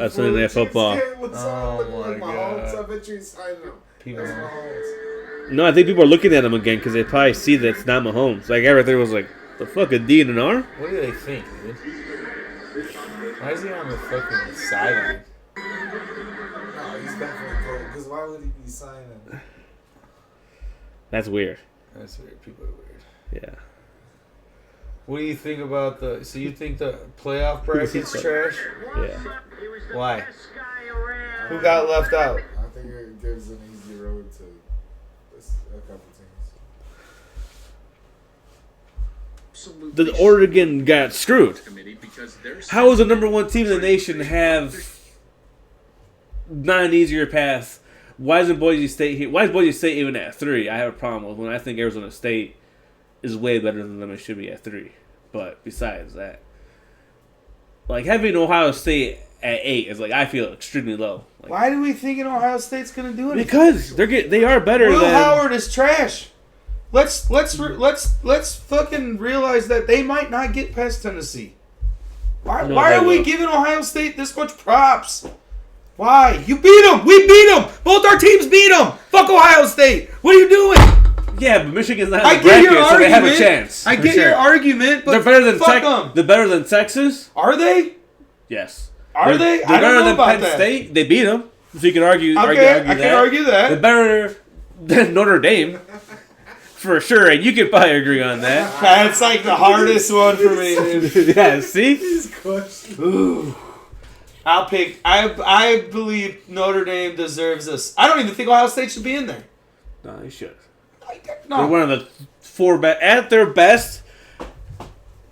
Sunday Night Football. Oh, my God. I bet you signed him. People- That's Mahomes. No, I think people are looking at him again because they probably see that it's not Mahomes. Like everything was like, the fuck, a D and an R? What do they think, dude? Why is he on the fucking sideline? No, he's definitely cold. Because why would he be signing? That's weird. That's weird. People are weird. Yeah. What do you think about the? So you think the playoff bracket's trash? Yeah. Why? Who got left out? I think it gives an easy road to a couple teams. The Oregon got screwed. How is the number one team in the nation have not an easier path? Why isn't Boise State here? Why is Boise State even at 3? I have a problem with when I think Arizona State is way better than them. It should be at 3. But besides that, like having Ohio State at 8 is like I feel extremely low. Like, Why do we think Ohio State's gonna do it? because they are better Will than Howard is trash. Let's fucking realize that they might not get past Tennessee. Why No, why they are we will. giving Ohio State this much props? Why? You beat them. We beat them. Both our teams beat them. Fuck Ohio State. What are you doing? yeah, but Michigan's not I in the get bracket, your so they have a argument. chance. I for get sure. your argument, but They're better than fuck them. They're better than Texas. Are they? Yes. Are They're they? I better don't know than about Penn that. State. They beat them. So you can argue. Okay, argue I that. can argue They're that. better than Notre Dame, for sure, and you could probably agree on that. That's like the hardest one for me. dude. Yeah. See. These questions. Ooh. I'll pick. I believe Notre Dame deserves this. I don't even think Ohio State should be in there. No, you should. They're No. one of the 4 best. At their best,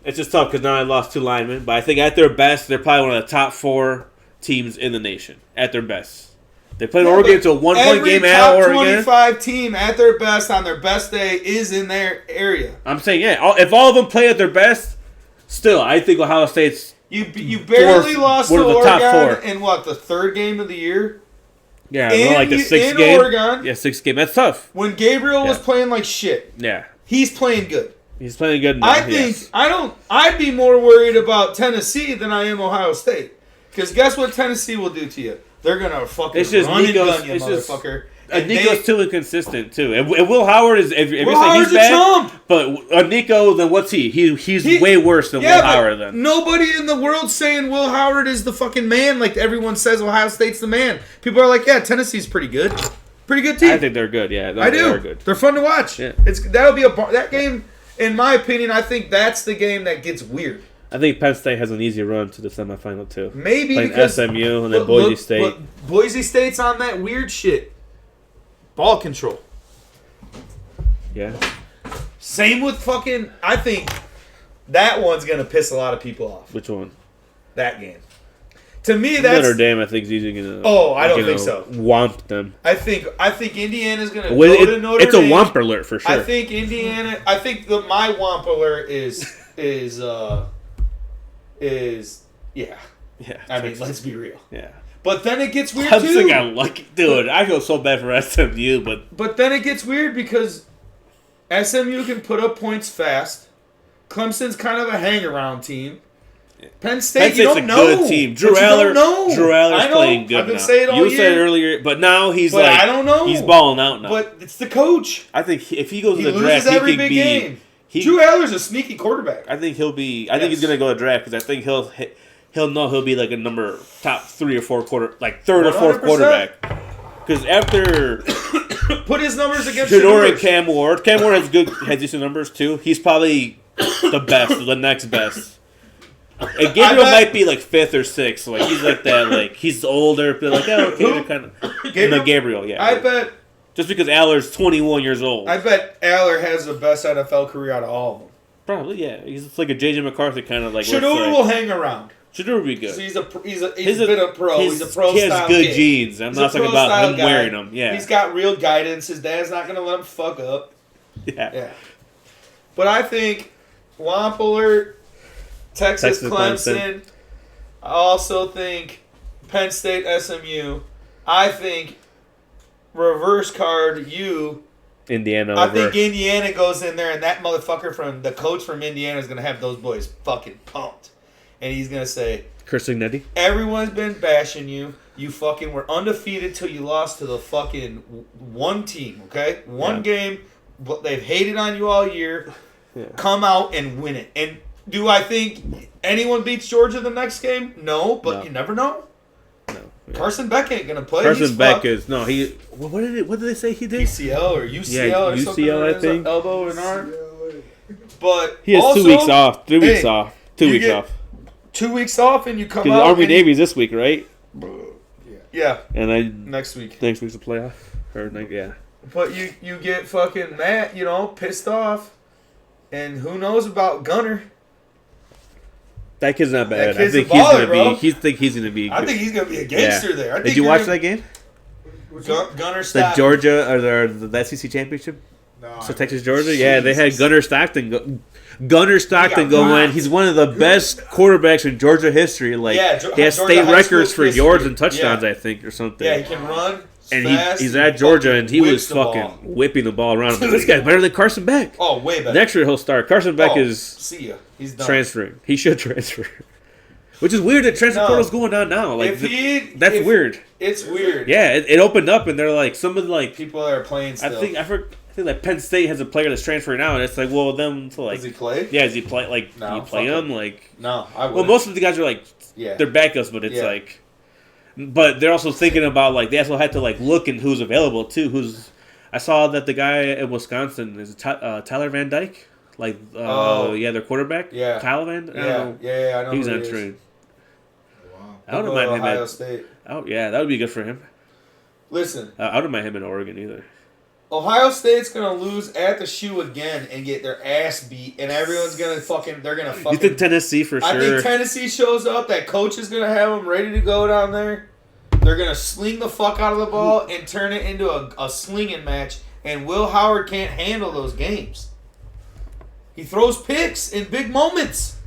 it's just tough because now I lost 2 linemen. But I think at their best, they're probably one of the top 4 teams in the nation. At their best, they played Oregon to a 1-point game at Every top Oregon. 25 team at their best on their best day is in their area. I'm saying, yeah, if all of them play at their best, still, I think Ohio State's. You barely lost to one of the top Oregon 4. in what, the third game of the year? Yeah, In- like the 6th in game. Oregon. Yeah, 6th game. That's tough. When Gabriel was Yeah. playing like shit. Yeah. He's playing good. He's playing good now. I'd be more worried about Tennessee than I am Ohio State. Because guess what Tennessee will do to you? They're gonna fucking run and gun you, motherfucker. Nico's too inconsistent too, and Will Howard is. If you're saying Howard's he's bad, but Nico, then what's he? He's way worse than Will Howard. Then nobody in the world saying Will Howard is the fucking man. Like everyone says, Ohio State's the man. People are like, yeah, Tennessee's pretty good, pretty good team. I think they're good. Yeah, I do. They are good. They're fun to watch. Yeah. That'll be that game. In my opinion, I think that's the game that gets weird. I think Penn State has an easy run to the semifinal too. Maybe playing because SMU and then Boise State. But Boise State's on that weird shit. Ball control. Yeah. Same with fucking. I think that one's gonna piss a lot of people off. Which one? That game. To me, that's Notre Dame. I think is easily gonna. Oh, I don't think so. Womp them. I think Indiana's gonna go to Notre It's Dame. a womp alert for sure. I think Indiana. I think my womp alert is yeah. Yeah. I mean, let's be real. Yeah. But then it gets weird Clemson too. got lucky, dude. I feel so bad for SMU, But then it gets weird because SMU can put up points fast. Clemson's kind of a hang-around team. Penn State, you don't know. Good team. Drew Aller's playing good I've been now. saying all you year. said it earlier, but now he's I don't know. He's balling out now. But it's the coach. I think if he goes He to the loses draft, he every could big be. game. Drew Aller's a sneaky quarterback. I think he'll be. I think he's gonna go to draft because I think he'll know he'll be like a top 3 or 4 third or fourth 100%. quarterback. Because after put his numbers against Shador and Cam Ward has decent numbers too. He's probably the best, the next best. And Gabriel might be like 5th or 6th. Like he's like that. Like he's older, but like okay, they're kind of Gabriel. Yeah, I bet. Just because Aller's 21 years old. I bet Aller has the best NFL career out of all of them. Probably, yeah. He's like a JJ McCarthy kind of like. Shador will hang around. Shador will be good. So he's been a pro. He's a pro. He has style good kid. genes. I'm not talking about him wearing them. Yeah. He's got real guidance. His dad's not going to let him fuck up. Yeah. But I think Womp Alert, Texas Clemson. I also think Penn State SMU. I think reverse card Indiana. I think Indiana goes in there and that motherfucker the coach from Indiana is going to have those boys fucking pumped. And he's going to say, Cursing Nettie. Everyone's been bashing you. You fucking were undefeated till you lost to the fucking one team, okay? One game, but they've hated on you all year. Yeah. Come out and win it. And do I think anyone beats Georgia the next game? No, but you never know. No. Yeah. Carson Beck ain't gonna play. Carson Beck is he. What did they say he did? PCL or UCL or something. UCL, I think. Elbow and arm. But he has 2 weeks off. 3 weeks off. 2 weeks off. 2 weeks off and you come out. Because Army Navy's this week, right? Yeah. And next week. Next week's a playoff. Yeah. But you get fucking mad, pissed off, and who knows about Gunner? That kid's not bad. I think he's gonna be. I think he's gonna be a gangster there. Did you watch that game? Gunner Stockton. The Georgia or the SEC championship. No. So Texas Georgia, yeah, they had Gunner Stockton go in. He's one of the best quarterbacks in Georgia history. Like he has state records for yards and touchdowns, I think, or something. Yeah, he can run. And he's at Georgia, and he was fucking whipping the ball around. But this guy's better than Carson Beck. Oh, way better. Next year he'll start. Carson Beck is see ya. He's done. Transferring. He should transfer. Which is weird that transfer portal's going on now. Like that's weird. It's weird. Yeah, it opened up, and they're like some of the people that are playing still. I think like Penn State has a player that's transferring now, and it's like, well, them to like. Does he play? Yeah, does he play? Like, do you play him? Like, no, I wouldn't. Well, most of the guys are like, they're backups, but it's like, but they're also thinking about like they also had to like look and who's available too. I saw that the guy in Wisconsin is Tyler Van Dyke, like, their quarterback. Yeah, Tyler Van. I know. He's entering. Wow. I don't mind him Ohio State. Oh yeah, that would be good for him. Listen, I don't mind him in Oregon either. Ohio State's gonna lose at the shoe again and get their ass beat, and everyone's gonna they're gonna fucking. You think Tennessee for sure? I think Tennessee shows up. That coach is gonna have them ready to go down there. They're gonna sling the fuck out of the ball and turn it into a slinging match. And Will Howard can't handle those games. He throws picks in big moments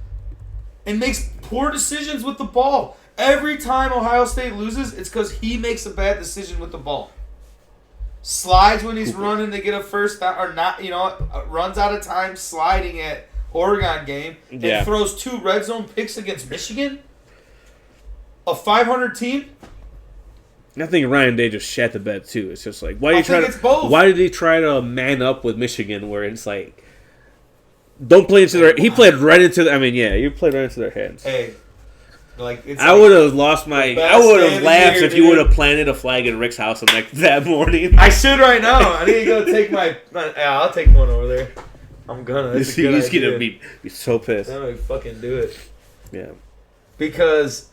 and makes poor decisions with the ball. Every time Ohio State loses, it's because he makes a bad decision with the ball. slides when he's running to get a first down, or not, runs out of time sliding at Oregon game, and throws 2 red zone picks against Michigan? A 500 team? I think Ryan Day just shat the bed too. It's just like, why did he try to man up with Michigan where it's like, don't play into their. He played right into. You played right into their hands. Hey, I would have lost my. I would have laughed if you would have planted a flag in Rick's house that morning. I should right now. I need to go take my. I'll take one over there. I'm gonna. He's gonna be so pissed. I'm gonna fucking do it. Yeah. Because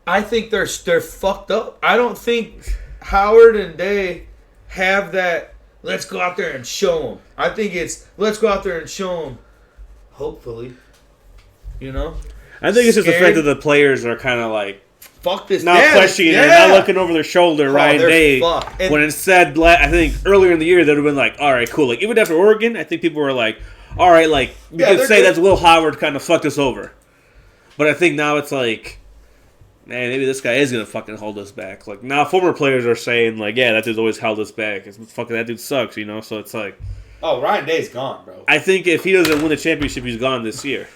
I think they're fucked up. I don't think Howard and Day have that. Let's go out there and show them. I think it's let's go out there and show them. Hopefully, I think it's just the fact that the players are kind of like fuck this, not questioning it, not looking over their shoulder. Ryan Day, when instead, I think earlier in the year they'd have been like, all right, cool. Like even after Oregon, I think people were like, all right, like you could say that Will Howard kind of fucked us over. But I think now it's like, man, maybe this guy is gonna fucking hold us back. Like now, former players are saying like, yeah, that dude's always held us back. It's fucking that dude sucks, So it's like, oh, Ryan Day's gone, bro. I think if he doesn't win the championship, he's gone this year.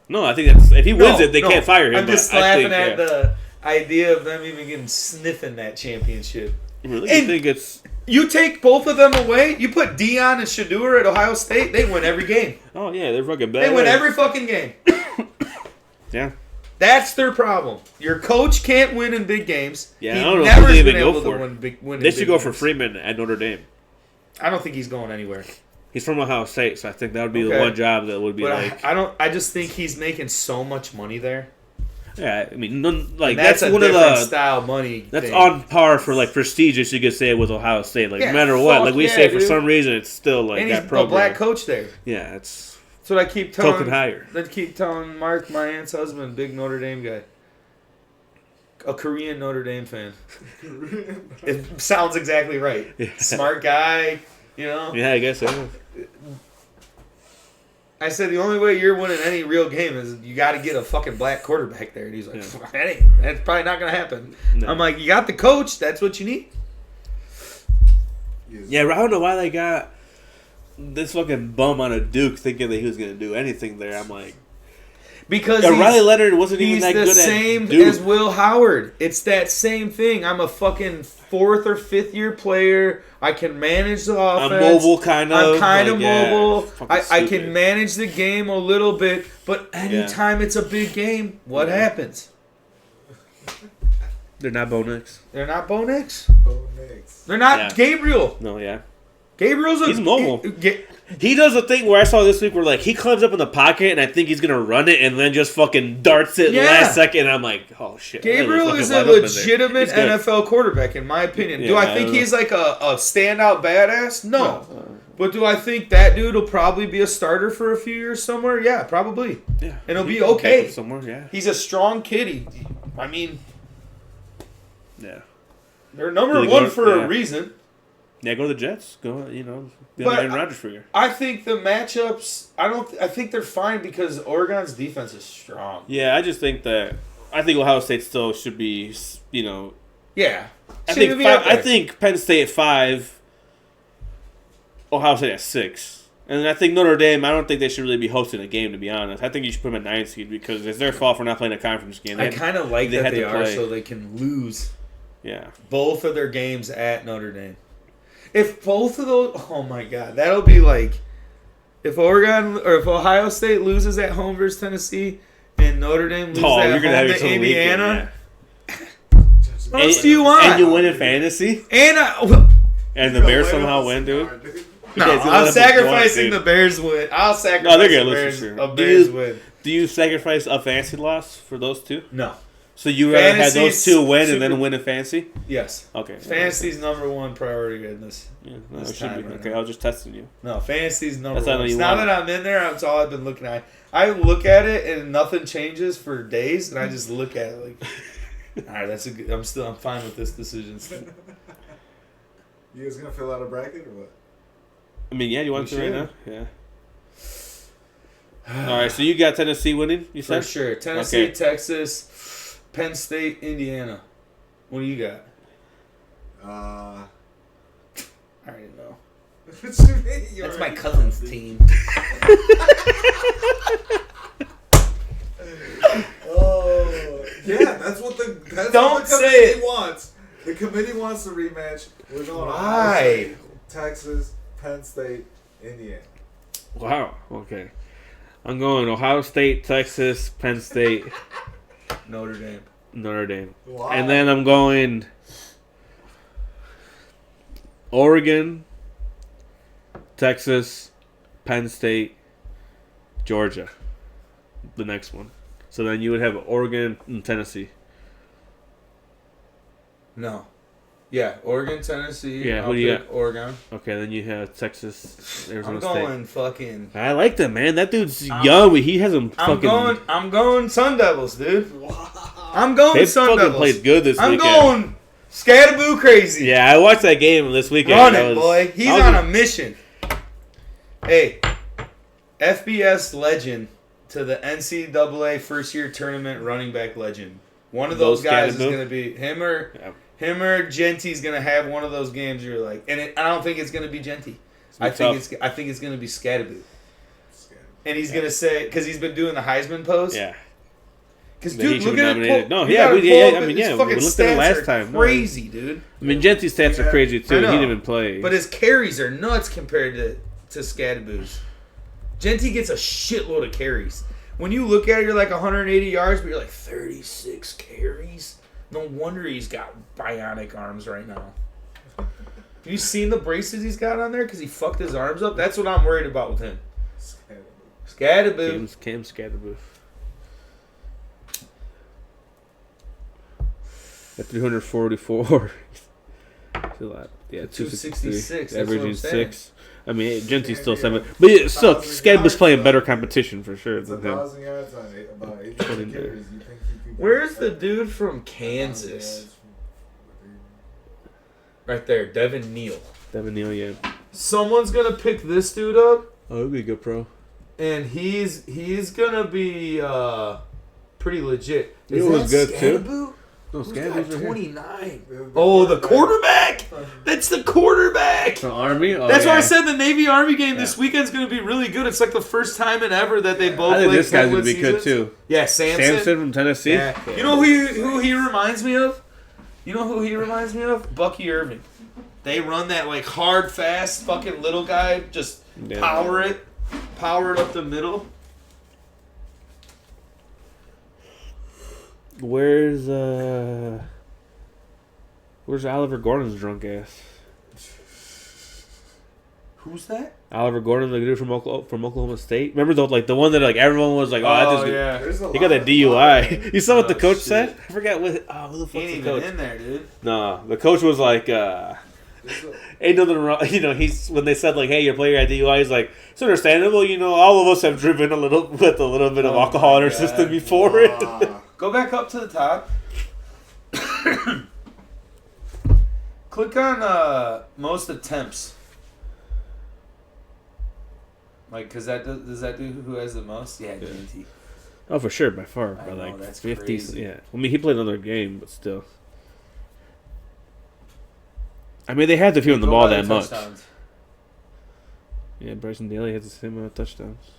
No, I think that's if he wins it, they can't fire him. I'm just laughing at the idea of them even getting sniffing that championship. Really, you think it's? You take both of them away. You put Dion and Shadeur at Ohio State. They win every game. Oh yeah, they're fucking bad. They win every fucking game. Yeah. That's their problem. Your coach can't win in big games. Yeah, I don't know if they even go for it. They should go for games. Freeman at Notre Dame. I don't think he's going anywhere. He's from Ohio State, so I think that would be the one job that would be but I just think he's making so much money there. Yeah, I mean, that's one of the style money. That's on par for like prestigious. You could say with Ohio State, like no matter what, like we say for some reason, it's still like and that he's program. a black coach there. Yeah, it's. That's what I keep telling. Token higher. I keep telling Mark, my aunt's husband, big Notre Dame guy, a Korean Notre Dame fan. It sounds exactly right. Yeah. Smart guy, Yeah, I guess so. I said the only way you're winning any real game is you got to get a fucking black quarterback there. And he's like, that's probably not gonna happen. No. I'm like, you got the coach. That's what you need. Yeah, I don't know why they got this fucking bum on a Duke thinking that he was gonna do anything there. I'm like, because Riley Leonard wasn't even that good at Duke. He's the same as Will Howard. It's that same thing. I'm a fucking 4th or 5th year player. I can manage the offense. I'm mobile, kind of. I'm kind of mobile. I can manage the game a little bit. But anytime it's a big game, what happens? They're not Bo Nix. They're not Bo Nix. Bo Nix. They're not Gabriel. No, yeah. Gabriel's he's mobile. He does a thing where I saw this week where like he climbs up in the pocket and I think he's gonna run it and then just fucking darts it last second. And I'm like, oh shit. Gabriel is a legitimate NFL quarterback in my opinion. Yeah, do I think he's like a standout badass? No. But do I think that dude will probably be a starter for a few years somewhere? Yeah, probably. Yeah. And it'll be okay. Somewhere, yeah. He's a strong kid. Yeah. They're number one for a reason. Yeah, go to the Jets. Go, Aaron Rodgers for you. I think the matchups. I think they're fine because Oregon's defense is strong. Yeah, I just think that. I think Ohio State still should be. Yeah. I think Penn State at 5. Ohio State at 6. And I think Notre Dame. I don't think they should really be hosting a game. To be honest, I think you should put them at 9 seed because it's their fault for not playing a conference game. I kind of like that they are so they can lose. Yeah. Both of their games at Notre Dame. If both of those, oh my God, that'll be like, if Ohio State loses at home versus Tennessee, and Notre Dame loses at home to Indiana, what else do you want? And you win in fantasy, and the Bears somehow win, dude. No, I'm sacrificing the Bears win. I'll sacrifice a Bears win. Do you sacrifice a fantasy loss for those two? No. So you rather have those two win and then win in fantasy? Yes. Okay. Fantasy's number one priority in this. Yeah, it should be. Okay, I was just testing you. No, fantasy's number one. Now that I'm in there, that's all I've been looking at. I look at it and nothing changes for days, and I just look at it like, all right, that's a good. I'm fine with this decision. You guys gonna fill out a bracket or what? I mean, yeah, you want to right now? Yeah. All right, so you got Tennessee winning, you said? For sure. Tennessee, Texas, Penn State, Indiana. What do you got? I already know. What you mean? You That's my already cousin's know? team. Oh, yeah, that's what the Don't what the say committee it. wants. The committee wants the rematch. We're going Why? Ohio State, Texas, Penn State, Indiana. Wow. Okay. I'm going Ohio State, Texas, Penn State, Notre Dame. Notre Dame. Wow. And then I'm going Oregon, Texas, Penn State, Georgia. The next one. So then you would have Oregon and Tennessee. No. Yeah, Oregon, Tennessee. Yeah, I'll who do you pick Oregon. Okay, then you have Texas, Arizona I'm State. going fucking. I like that, man. That dude's young, but he hasn't I'm fucking. going Sun Devils, dude. Wow. I'm going They Sun fucking Devils. played good this I'm weekend. going Scattaboo crazy. Yeah, I watched that game this weekend. Run That it, was- boy. He's I was- on a mission. Hey, FBS legend to the NCAA first year tournament running back legend. One of those Those guys is Scattaboo? going to be him or Yeah. Genty's going to have one of those games. You're like, and I don't think it's going to be Genty. I think it's going to be Scattaboo. And he's going to say, because he's been doing the Heisman pose. Yeah. Because That dude, he look should've at nominated. it. No, yeah, we looked at it last time. No. Crazy, dude. I mean, Genty's stats are crazy too. I He know. didn't even play. But his carries are nuts compared to Scattaboo's. Genty gets a shitload of carries. When you look at it, you're like 180 yards, but you're like 36 carries. No wonder he's got bionic arms right now. Have you seen the braces he's got on there? Because he fucked his arms up. That's what I'm worried about with him. Scattaboo. Cam Scattaboo. At 344. That's a lot. Yeah, 266, that's what Averaging I'm saying. 6. I mean, Genty's still 7. But yeah, still, Scattaboo's playing better competition for sure It's than him. 1,000 yards on about 80 20 carries. You think he could Where's the dude from Kansas? Right there, Devin Neal. Devin Neal, yeah. Someone's going to pick this dude up. Oh, he'd be a good pro. And he's gonna be pretty legit. You know who's good, too? Scattaboo? No, Who's got Scattaboo's right here. 29? Oh, the quarterback! That's the quarterback! The Army? Oh, That's yeah. why I said the Navy Army game this weekend's gonna be really good. It's like the first time in ever that they both I think played this guy's going to 10 be good, seasons. too. Yeah, Samson. From Tennessee? Yeah. You know who he reminds me of? You know who he reminds me of? Bucky Irving. They run that like hard, fast, fucking little guy, just Yeah. power it up the middle. Where's Oliver Gordon's drunk ass? Who's that? Oliver Gordon, the dude from Oklahoma State. Remember the one that like everyone was like, yeah. he got that DUI. You saw what the coach said? I forgot what. Who the He fuck's ain't the even coach? in there, dude. No, the coach was like, ain't nothing wrong. You know, when they said like, hey, your player got DUI, he's like, it's understandable. You know, all of us have driven with a little bit of alcohol in our system before it. Go back up to the top. Click on most attempts. Like, cause does that do who has the most? Yeah, GT. Oh, for sure, by far, I by know, like that's 50. crazy. Yeah, I mean, he played another game, but still. I mean, they had to field the ball that much. Yeah, Bryson Daly has the same amount of touchdowns.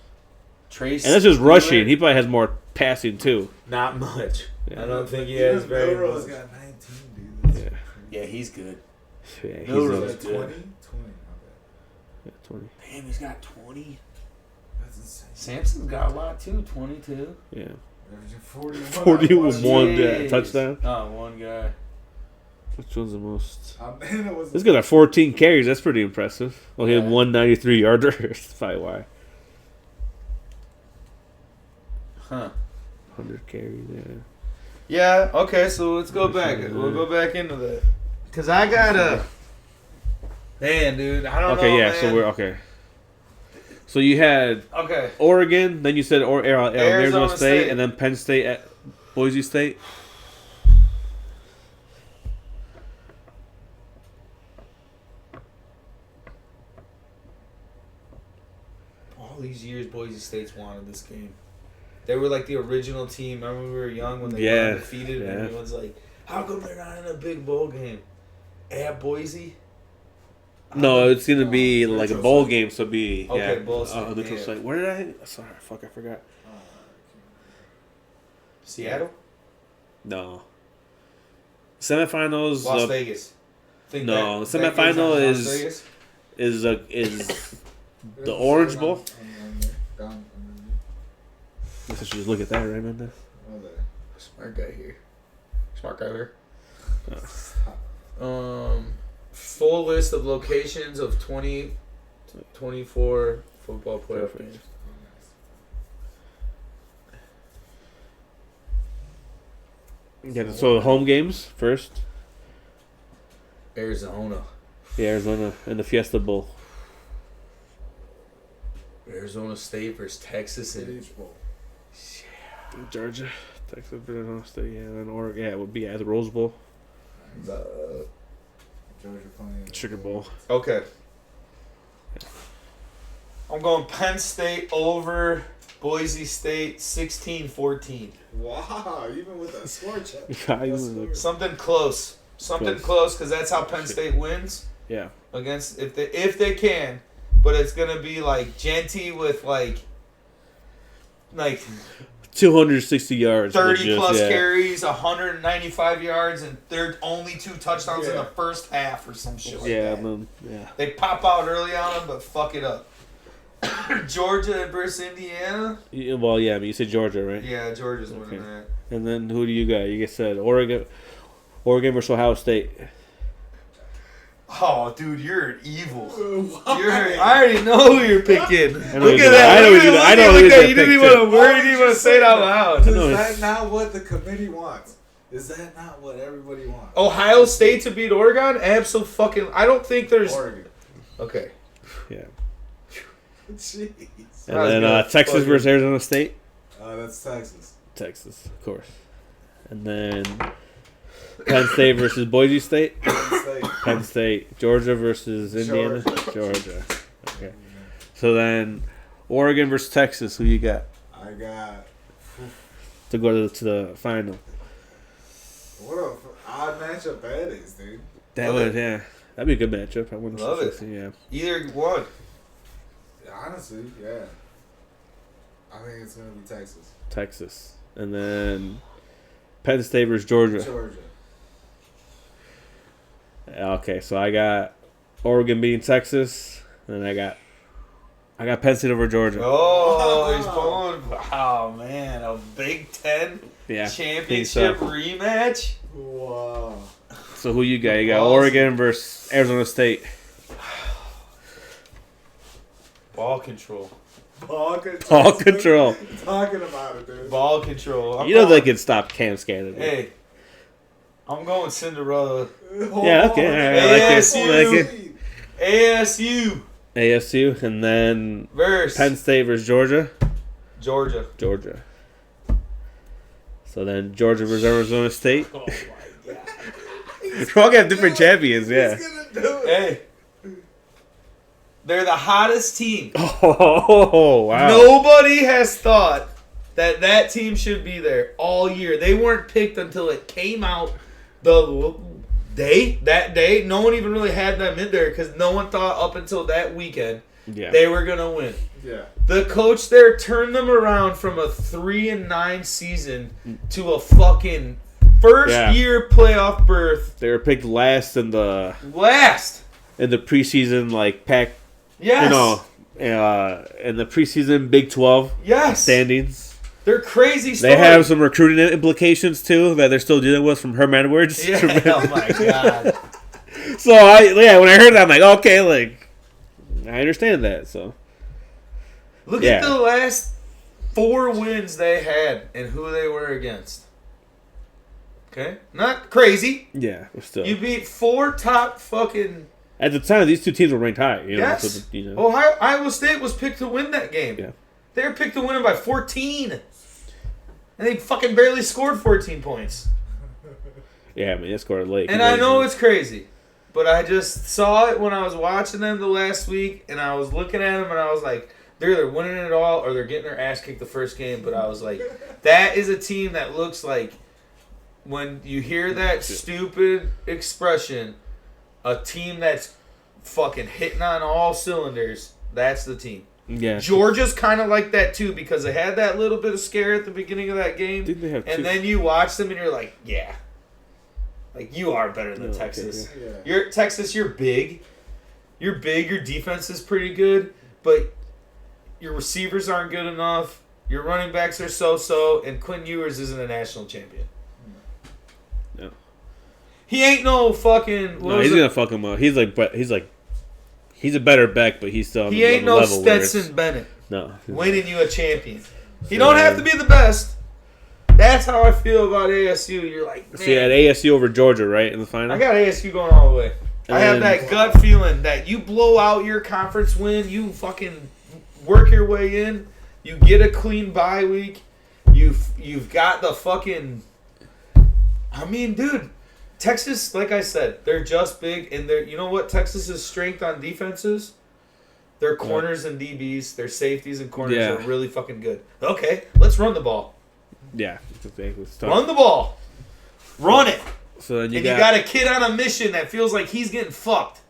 Trace, And that's just Wheeler, rushing. He probably has more passing too. Not much. Yeah. I don't think he has very Milrose much. got 19, dude. That's Yeah, Yeah, he's good. yeah, he's Milrose. a, 20? 20, not yeah, 20. Damn, he's got 20. bad. That's insane. Samson's got a lot too. 22. Yeah, Averaging 41. 40 with one Jeez. touchdown. Oh, one guy. Which one's the most? Man, it was This guy got 14 carries. That's pretty impressive. Well, he had Yeah. 193 yarder. That's probably why. Huh. 100 carries. Yeah. Yeah, okay, so let's go back. We'll go back into that. Because I got a... Man, dude, I don't know, Okay, yeah. man. So we're okay. So you had Okay. Oregon, then you said Arizona Arizona State, State. and then Penn State at Boise State. All these years, Boise State's wanted this game. They were like the original team. Remember when we were young when they were undefeated? Yeah. And everyone's like, how come they're not in a big bowl game? at Boise? No, it's gonna be neutral like a bowl site. game, so it'll be Okay, bowl site, neutral yeah. site. Where did I? Sorry, fuck, I forgot. Seattle? No. Semifinals. Las Vegas. No, that the game's semifinal not in Las is- Vegas? is the Orange Bowl. Down. Guess I should just look at that right, Mendez. Smart guy here. Smart guy here. Oh. Full list of locations of 2024 football playoff Perfect. games. Yeah, so the home games first. Arizona. The Arizona and the Fiesta Bowl. Arizona State versus Texas and Georgia, Texas, Arizona State, yeah, and then Oregon. Yeah, it would be at the Rose Bowl, Georgia playing. Sugar Bowl. Okay. I'm going Penn State over Boise State 16-14. Wow, even with that score check. Yeah, even Something close. Something close because that's how Penn State wins Yeah, against if they can. But it's gonna be like Genty with like 260 yards. 30 legit, plus yeah. carries, 195 yards, and they're only 2 touchdowns in the first half or some shit like Yeah, that. man, yeah. They pop out early on them, but fuck it up. Georgia versus Indiana. Yeah, well, yeah, but you said Georgia, right? Yeah, Georgia's winning Okay. that. And then who do you got? You said Oregon versus Ohio State. Oh, dude, you're evil. I already know who you're picking. Look know at who- that. I know who you- I know who Look you're at you didn't gonna even pick, want to word. You didn't want to say it out loud. Is know that it's- not what the committee wants? Is that not what everybody wants? Ohio State to beat Oregon? Absolutely. I don't think there's. Oregon. Okay. Yeah. Jeez. And was then good. Texas Fuck versus Arizona State. That's Texas. Texas, of course. And then Penn State versus Boise State. Penn State. Penn State. Georgia versus Indiana. Georgia. Okay. So then Oregon versus Texas. Who you got I got. to go to the final? What a odd matchup that is, dude. That Love would, yeah. That'd be a good matchup. I wouldn't Love it. Yeah. Either one. Honestly, yeah. I think it's gonna be Texas. Texas. And then Penn State versus Georgia. Georgia. Okay, so I got Oregon beating Texas, and I got Penn State over Georgia. Oh, he's pulling. Oh, man. A Big Ten Yeah, championship think so. rematch? Wow. So who you got? You got Awesome. Oregon versus Arizona State. Ball control. Ball control. Ball control. Talking about it, dude. Ball control. I'm You know they going- can stop Cam Scanning. Hey, I'm going Cinderella. Yeah, okay, all right, I like it, ASU. I like it. ASU ASU, and then versus Penn State versus Georgia. Georgia. Georgia. So then Georgia versus Arizona State. Oh, my God. We're all gonna have different champions, yeah. He's gonna do it. Hey. They're the hottest team. Oh, wow. Nobody has thought that team should be there all year. They weren't picked until it came out that day. No one even really had them in there because no one thought up until that weekend Yeah. they were going to win. Yeah. The coach there turned them around from a 3-9 season to a fucking first-year playoff berth. They were picked last in the Last. preseason pack. Yes. You know, in the preseason Big 12 Yes. standings. They're crazy They stories. have some recruiting implications too that they're still dealing with from Herm Edwards. Yeah, oh my God. So when I heard that, I'm like, okay, I understand that. So Look Yeah. at the last 4 wins they had and who they were against. Okay? Not crazy. yeah, but still You beat 4 top fucking... at the time these two teams were ranked high. You know, Yes. so you know. Iowa State was picked to win that game. Yeah. They were picked to win it by 14. And they fucking barely scored 14 points. Yeah, I mean, they scored late. And I know it's crazy. But I just saw it when I was watching them the last week. And I was looking at them and I was like, they're either winning it all or they're getting their ass kicked the first game. But I was like, that is a team that looks like when you hear that stupid expression, a team that's fucking hitting on all cylinders, that's the team. Yeah. Georgia's kind of like that too because they had that little bit of scare at the beginning of that game. Didn't they have and two? then you watch them and you're like, yeah. Like, you are better than Texas. yeah. You're Texas, you're big. You're big, your defense is pretty good, but your receivers aren't good enough. Your running backs are so-so, and Quinn Ewers isn't a national champion. No. He ain't no fucking... No, he's gonna fuck him up. He's a better back, but he's still on He the ain't no level where Stetson Bennett No. winning you a champion. He don't have to be the best. That's how I feel about ASU. You're like, man. So you had ASU over Georgia, right, in the final? I got ASU going all the way. I have And- that gut feeling that you blow out your conference win, you fucking work your way in, you get a clean bye week, you've got the fucking... I mean, dude, Texas, like I said, they're just big, and they're... You know what Texas's strength on defense is? Their corners and DBs, their safeties and corners Yeah. are really fucking good. Okay, let's run the ball. Yeah. Run the ball. Run it. So then You got a kid on a mission that feels like he's getting fucked.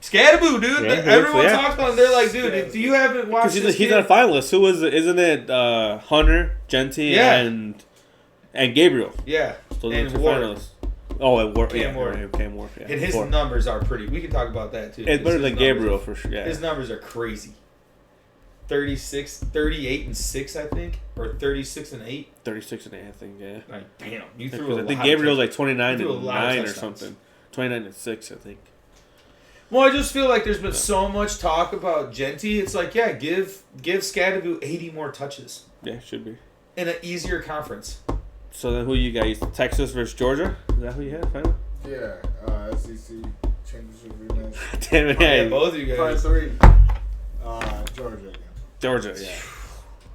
Scattaboo, dude. Yeah, Everyone yeah. talks about him. They're like, dude, if you haven't watched Because this he's kid, not a finalist. Who was it? Isn't it Hunter, Genty, Yeah. and Gabriel? yeah, So and those are Ward. finalists. Oh, and Ward. Cam Ward. Cam Ward. Yeah. And his Four. numbers are pretty. We can talk about that, too. It's better His than numbers Gabriel are- for sure. Yeah. His numbers are crazy. 38 and 6, I think. Or 36 and 8. 36 and 8, I think. Yeah. Like, damn. You threw Because a I think lot Gabriel's of like 29 He threw a and lot of 9 or touchdowns. something. 29 and 6, I think. Well, I just feel like there's been so much talk about Genty. It's like, yeah, give Scattaboo 80 more touches Yeah, should be. in an easier conference. So then who you got? Texas versus Georgia? Is that who you had? Final? Yeah, SEC championship rematch. Damn it. Yeah, Yeah. both of you Part guys. 3. Georgia again. Georgia, yeah.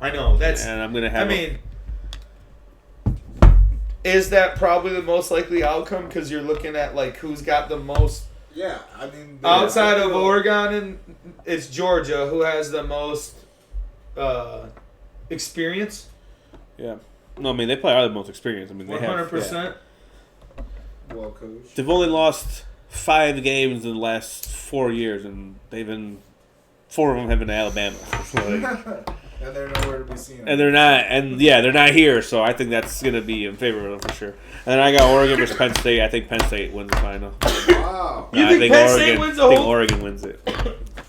I know. That's. And I'm going to have I mean, is that probably the most likely outcome? Because you're looking at like who's got the most Yeah, I mean... outside of Oregon, and it's Georgia who has the most experience. yeah. No, I mean, they probably are the most experienced. I mean, they have. 100%. Well coached. They've only lost 5 games in the last 4 years, and they've been 4 of them have been to Alabama. So, like, And they're nowhere to be seen. and they're not, and yeah, they're not here. So I think that's gonna be in favor of them for sure. And then I got Oregon versus Penn State. I think Penn State wins the final. Wow. You I think Penn State Oregon, wins the I think whole- Oregon wins it.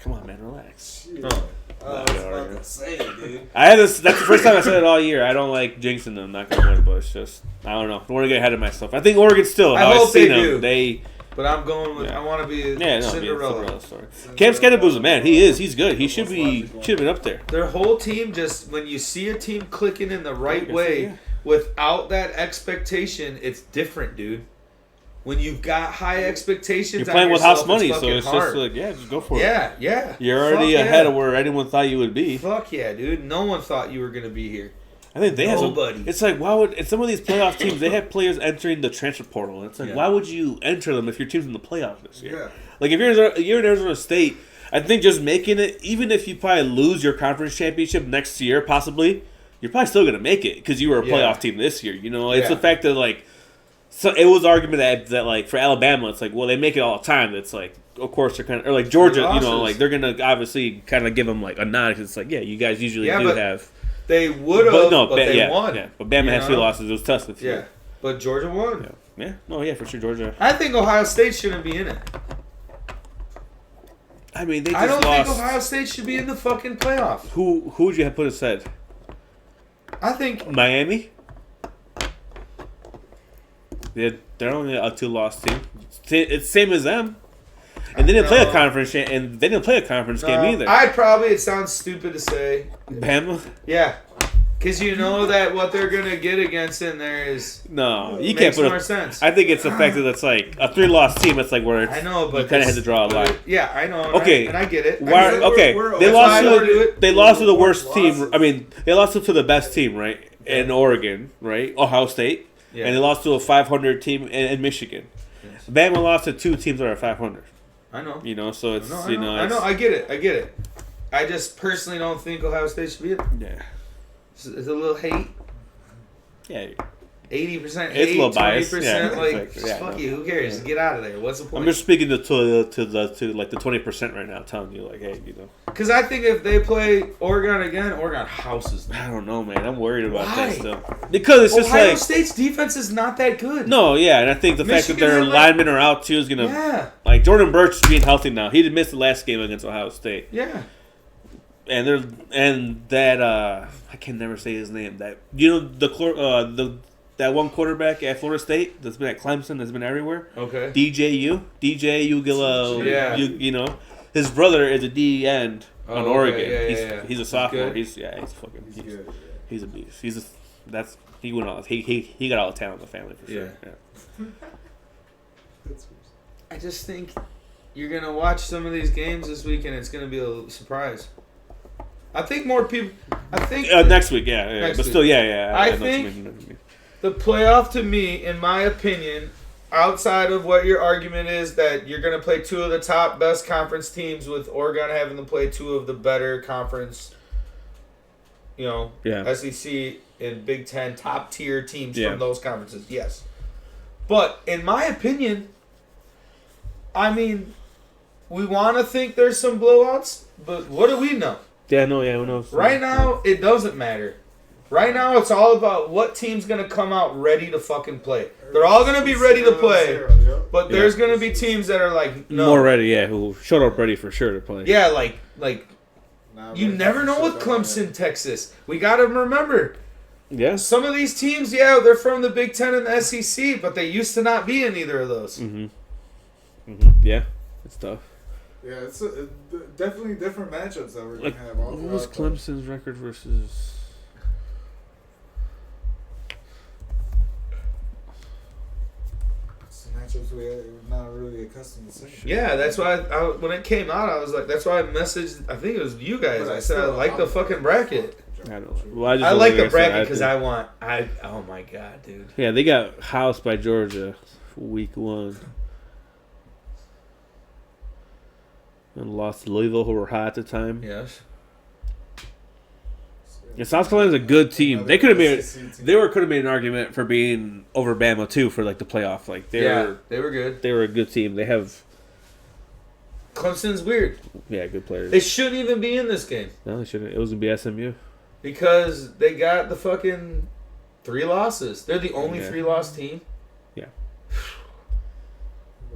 Come on, man, relax. Shit. Oh. I was about to say it, dude. I had this. That's the first time I said it all year. I don't like jinxing them. Not gonna win, but it's just I don't know. I don't want to get ahead of myself. I think Oregon still. I How hope I've seen they them, do. They But I'm going with. Yeah. I want to be a yeah, no, Cinderella. story. Cam Scattaboo's a man. He is. He's good. He should have been up there. Their whole team just when you see a team clicking in the right Yeah, way yeah. without that expectation, it's different, dude. When you've got high expectations, You're playing on with yourself, house money, so fucking it's hard. just like yeah, just go for it. yeah, yeah. You're already Fuck ahead yeah. of where anyone thought you would be. Fuck yeah, dude. No one thought you were gonna be here. I think they have Nobody. It's like why would in some of these playoff teams they have players entering the transfer portal. It's like Yeah. why would you enter them if your team's in the playoffs this year? Yeah. Like if you're in Arizona State, I think just making it, even if you probably lose your conference championship next year, possibly, you're probably still gonna make it because you were a Yeah. playoff team this year. You know, it's Yeah. the fact that like, so it was argument that like for Alabama, it's like well they make it all the time. It's like of course they're kind of or like Georgia, you know, Losses. like they're gonna obviously kind of give them like a nod because it's like yeah you guys usually Yeah, do but have. They would have, but they yeah, won. Yeah, but Bama You has 3 know? losses. It was tough this Yeah, year. but Georgia won. Yeah, no, yeah, for sure, Georgia. I think Ohio State shouldn't be in it. I mean, they just I don't lost. think Ohio State should be in the fucking playoff. Who would you have put aside? I think Miami. They're only a 2-loss team. It's same as them, and they didn't play a No. conference. And they didn't play a conference game either. it sounds stupid to say. Bama. Yeah. Because you know that what they're going to get against in there is No, you makes can't put more a. sense. I think it's the fact that it's like a 3-loss team. It's like where it's, I know, but you kind of this- had to draw a line. Yeah, I know. Okay. And I get it. Why, I get it. okay, we're- they that's lost why I to don't do it. they lost to the We're worst fourth team. losses. I mean, they lost to the best team, right? In Oregon, right? Ohio State, Yeah. and they lost to a 500 team in Michigan. Yes. Bama lost to 2 teams that are 500. I know. You know, so it's I you know. know, I it's, know. I get it. I just personally don't think Ohio State should be it. yeah, It's a little hate. yeah. 80% It's hate, a little biased. 20%, Yeah, like, exactly. Yeah, fuck no. you, who cares? Just get out of there. What's the point? I'm just speaking to like the 20% right now, telling you like, hey, Because I think if they play Oregon again, Oregon houses them. I don't know, man. I'm worried about Why? that still because it's just Ohio like State's defense is not that good. no, yeah, and I think the fact that Michigan their had, like- linemen are out too is gonna Yeah, like Jordan Burch is being healthy now. He did miss the last game against Ohio State, yeah. and that I can never say his name. That that one quarterback at Florida State that's been at Clemson, that's been everywhere. Okay. DJ Ugila, Yeah. you know, his brother is a D end on okay. Oregon. Yeah. He's a sophomore. good? He's He's good. he's a beast. He went all he got all the talent in the family for sure. Yeah. I just think you're gonna watch some of these games this week, and it's gonna be a surprise. I think more people. I think Next week, yeah, Next but week. still, yeah. I know what you think- mean. the playoff, to me, in my opinion, outside of what your argument is that you're going to play two of the top best conference teams with Oregon having to play two of the better conference, Yeah. SEC and Big Ten top tier teams Yeah. from those conferences. Yes. But in my opinion, I mean, we want to think there's some blowouts, but what do we know? Yeah, no, yeah, who knows? Right now, it doesn't matter. Right now, it's all about what team's going to come out ready to fucking play. They're all going to be ready to play, but there's going to be teams that are like, no. More ready, yeah, who showed up ready for sure to play. Yeah, like you never know with Clemson, Texas. We got to remember, Yes. some of these teams, yeah, they're from the Big Ten and the SEC, but they used to not be in either of those. Yeah, it's tough. Yeah, it's definitely different matchups that we're going Like, to have all what was throughout the- Clemson's record versus? It's matchups we're not really accustomed to seeing. Yeah, that's why when it came out, I was like, that's why I messaged, I think it was you guys. But I said, I still- like the fucking bracket. I don't know. Well, just I wasn't like the gonna say bracket that, because dude. oh my God, dude. Yeah, they got housed by Georgia week 1. And lost to Louisville, who were hot at the time. Yes. Yeah, South Carolina's a good team. They could have made SEC team. could have made an argument for being over Bama too for like the playoff. Like They were good. they were a good team. They have Clemson's weird. good players. They shouldn't even be in this game No, they shouldn't. It was gonna be SMU. because they got the fucking 3 losses. They're the only Yeah. 3-loss team, But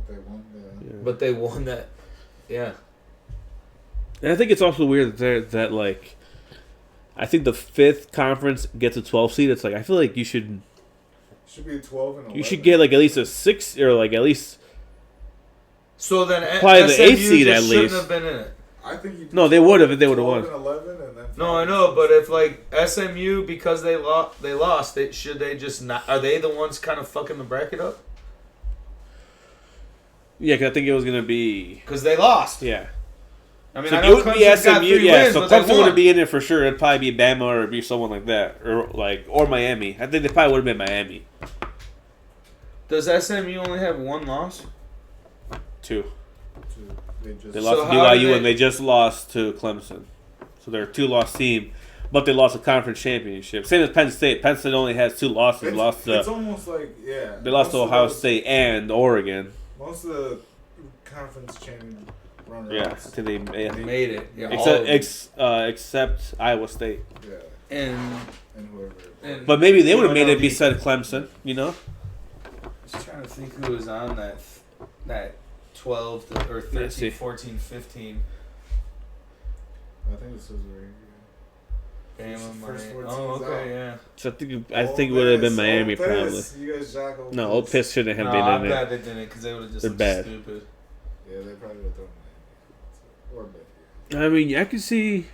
they won the... Yeah. but they won that. Yeah. And I think it's also weird that like, I think the 5th conference gets a 12 seed. It's like I feel like you should Should be 12 and 11. you should get like at least a 6 or like at least So then Probably the SMU 8th seed just at shouldn't least. have been in it. I think you No, they would have if they would have 12 won. and 11 and then No, I know, but if like SMU because they lost, should they just not? Are they the ones kind of fucking the bracket up? Yeah, because I think it was gonna be Because they lost. yeah. I mean, So I it know would be Clemson's got SMU, 3 yeah. wins, So but they Clemson won. wouldn't be in it for sure. It'd probably be Bama or it'd be someone like that, or Miami. I think they probably would have been Miami. Does SMU only have 1 loss? 2. They just... They lost So to how BYU do they- and they just lost to Clemson. So they're a 2-loss team, but they lost a conference championship. Same as Penn State. Penn State only has 2 losses. It's almost like, yeah. They lost to most of Ohio those- State and Oregon. Most of the conference champion runners. Yeah, I think they Made it. Yeah, all of except them. except Iowa State. Yeah, and and whoever. And- But maybe they would have made it UNLV. beside Clemson. You know. just trying to think who was on that 12 or Let's see. 13, 14, 15. I think this was right here. Bama, First Miami. 4 Oh, teams okay, out. yeah. So I think it would have been Miami Old probably. Piss. You guys jack Old No, Piss. Old Piss shouldn't have No, been I'm in glad it. they didn't because they would have just They're looked bad. stupid. Yeah, they probably would have thrown Miami. Or Miami. I mean, I can see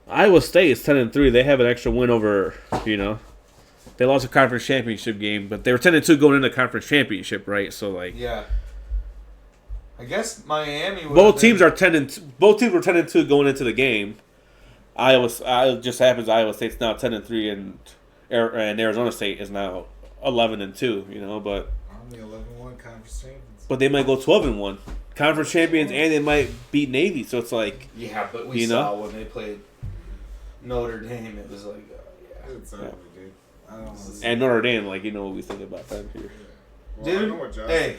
Iowa State is 10-3. They have an extra win over. They lost a conference championship game, but they were 10-2 going into the conference championship, right? So like, Yeah. I guess Miami. both teams are 10-2. Both teams were 10-2 going into the game. It just happens Iowa State's now 10-3, and Arizona State is now 11-2. But I'm the 11-1 conference champions. they might go 12-1, conference champions, and they might beat Navy. So it's like, Yeah, but we saw when they played Notre Dame, it was like, yeah. It's ugly, dude. I don't know. And Notre Dame, like, you know what we think about them here. Well, I Dude, know what Josh hey.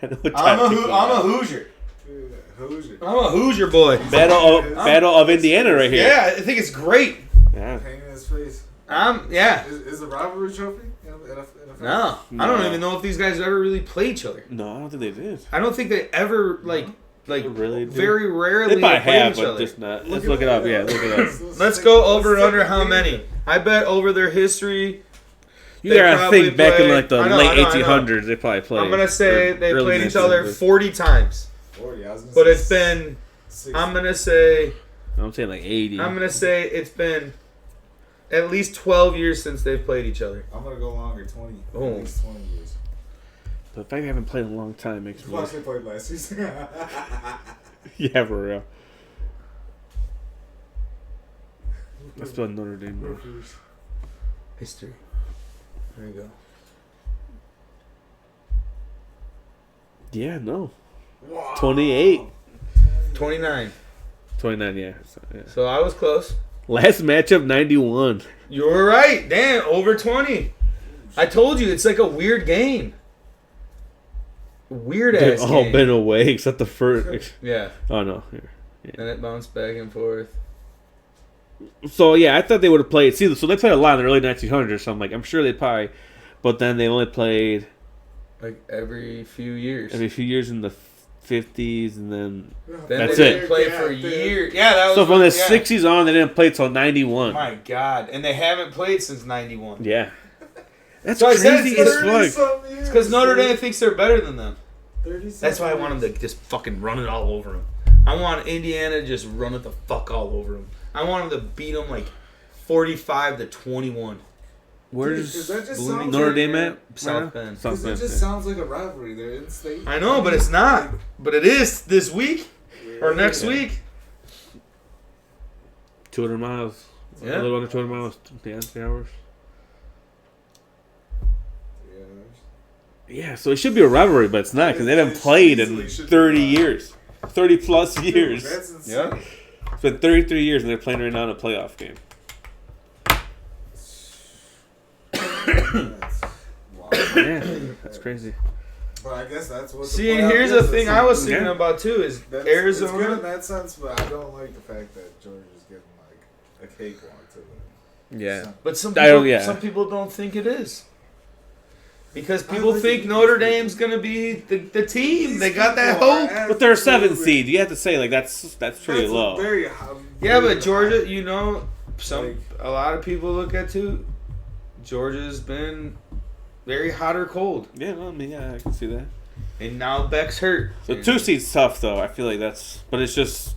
is I know what I'm tactics a are. Hoosier. like. Hoosier. I'm a Hoosier boy. Battle of Indiana right here. Yeah, I think it's great. Yeah. Pain in his face. Yeah. Is the rivalry trophy? No, I don't even know if these guys ever really played each other. No, I don't think they did. I don't think they ever like Really did. very rarely They probably played have, each but other. just not. Let's look it up. Yeah, look it up. Let's go over and under how many. I bet over their history. You gotta probably think back in played- like the I know, late I know, I know. 1800s, they probably played. I'm gonna say Or they early played each other 1900s. 40 times. 40. I was gonna But say it's been. 60. I'm gonna say. I'm saying like 80. I'm gonna say it's been at least 12 years since they've played each other. I'm gonna go longer. 20. Oh. At least 20 years. The fact they haven't played in a long time makes me. Plus they played last season. Yeah, for real. Let's do Notre Dame. Bro. History. There you go. Yeah, no. Wow. 28. 29. 29, yeah. Yeah. So I was close. Last matchup, 91. You were right. Damn, over 20. I told you, it's like a weird game. Weird They've ass all game. been away except the first. Yeah. Oh, no. Here. And it bounced back and forth. So, yeah, I thought they would have played. See, so they played a lot in the early 1900s, so I'm like, I'm sure they probably. But then they only played Like every few years. every few years in the 50s, and then. Then That's they it. didn't play for years. Yeah, that was. So from the yeah. 60s on, they didn't play till 91. My God. And they haven't played since 91. Yeah. That's So I said crazy it's as fuck. It's because Notre Dame thinks they're better than them. 30 That's why I want them to just fucking run it all over them. I want Indiana to just run it the fuck all over them. I want them to beat them like 45-21. Where's that just Blooming sounds Notre like, Dame at? South Bend. South Because it Bend. just Yeah. sounds like a rivalry. They're in state. I know, but it's not. But it is this week or next Yeah. week. 200 miles. Yeah. A little under 200 miles. Yeah, 3 hours. Yeah, so it should be a rivalry, but it's not because they haven't played in 30 years. 30 plus years. That's insane. Yeah. It's been 33 years and they're playing right now in a playoff game. Wow. Yeah, that's crazy. But I guess that's what. See, and here's the thing I was thinking about too is It's good Arizona. in that sense, but I don't like the fact that Georgia's getting like a cakewalk to them. Yeah. But some I don't- people, yeah. some people don't think it is. Because I people like think it. Notre Dame's gonna be the team. They got that hope. But they're a 7th seed. You have to say, like, that's pretty low. Very high, Yeah, very but Georgia, high. you know, a lot of people look at too. Georgia's been very hot or cold, Yeah, well, I mean, yeah, I can see that. and now Beck's hurt. The 2 seed's tough, though. I feel like that's. But it's just.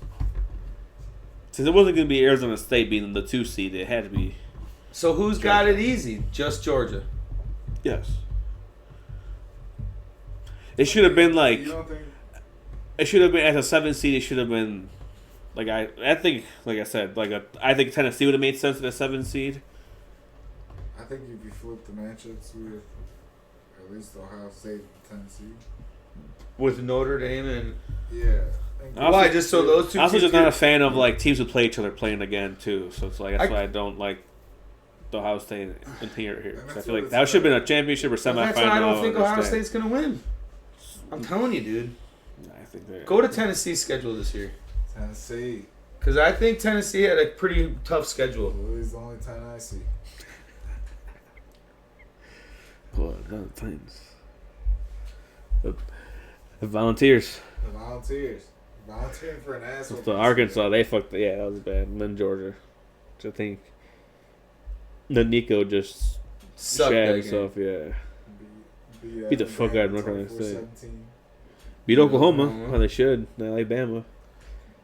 Since it wasn't going to be Arizona State being the 2 seed, it had to be. So who's got it easy? Just Georgia. Yes. It should have been like. You don't think? It should have been as a 7th seed. It should have been, like I think, like I said, I think Tennessee would have made sense in a 7th seed. I think if you flip the matchups with at least Ohio State and Tennessee. With Notre Dame and Yeah. why? Just so those two. I'm also teams just not get- a fan of like teams who play each other playing again too. So it's like that's I- why I don't like the Ohio State in here. And I that's feel what like it's that should have been about. a championship or semifinal. That's why I don't think Ohio understand. State's gonna win. I'm telling you, dude. I think they're Go to Tennessee's schedule this year. Tennessee. Because I think Tennessee had a pretty tough schedule. Louis the only time I see. Well, not the Titans. The Volunteers. The Volunteers. Volunteering for an asshole. The Arkansas, they fucked. Yeah, that was bad. And then Georgia, which I think. Then Nico just Suck shat that himself. Yeah, Beat Beat the fuck out of North Alabama Carolina State. 24-17. beat Oklahoma. Oklahoma. Well, they should. They like Bama.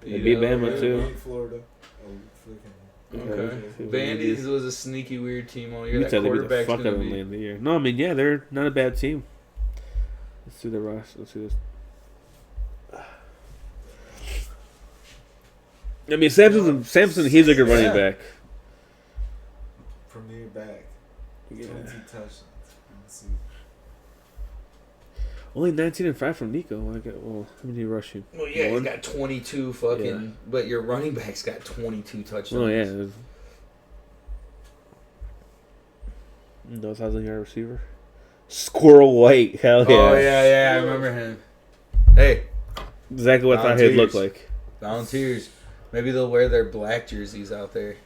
They beat Bama, Yeah, too. beat Florida. Oh, freaking. Okay. Bandies was a sneaky weird team all year. You That said they beat the quarterback's fuck out gonna of them be. late in the year. No, I mean, yeah, they're not a bad team. Let's do the roster. Let's do this. I mean, Samson, he's a good running Yeah. back. Premier back. Yeah. 20 touchdowns. Let's see. Only 19-5 from Nico. Well, how many rushing? Well, yeah, One? he's got 22 fucking. Yeah. But your running back's got 22 touchdowns. Oh yeah. No 1,000-yard receiver. Squirrel White. Hell yeah. Oh yeah, I remember him. Hey, Exactly what I thought he'd look like. Volunteers. Maybe they'll wear their black jerseys out there.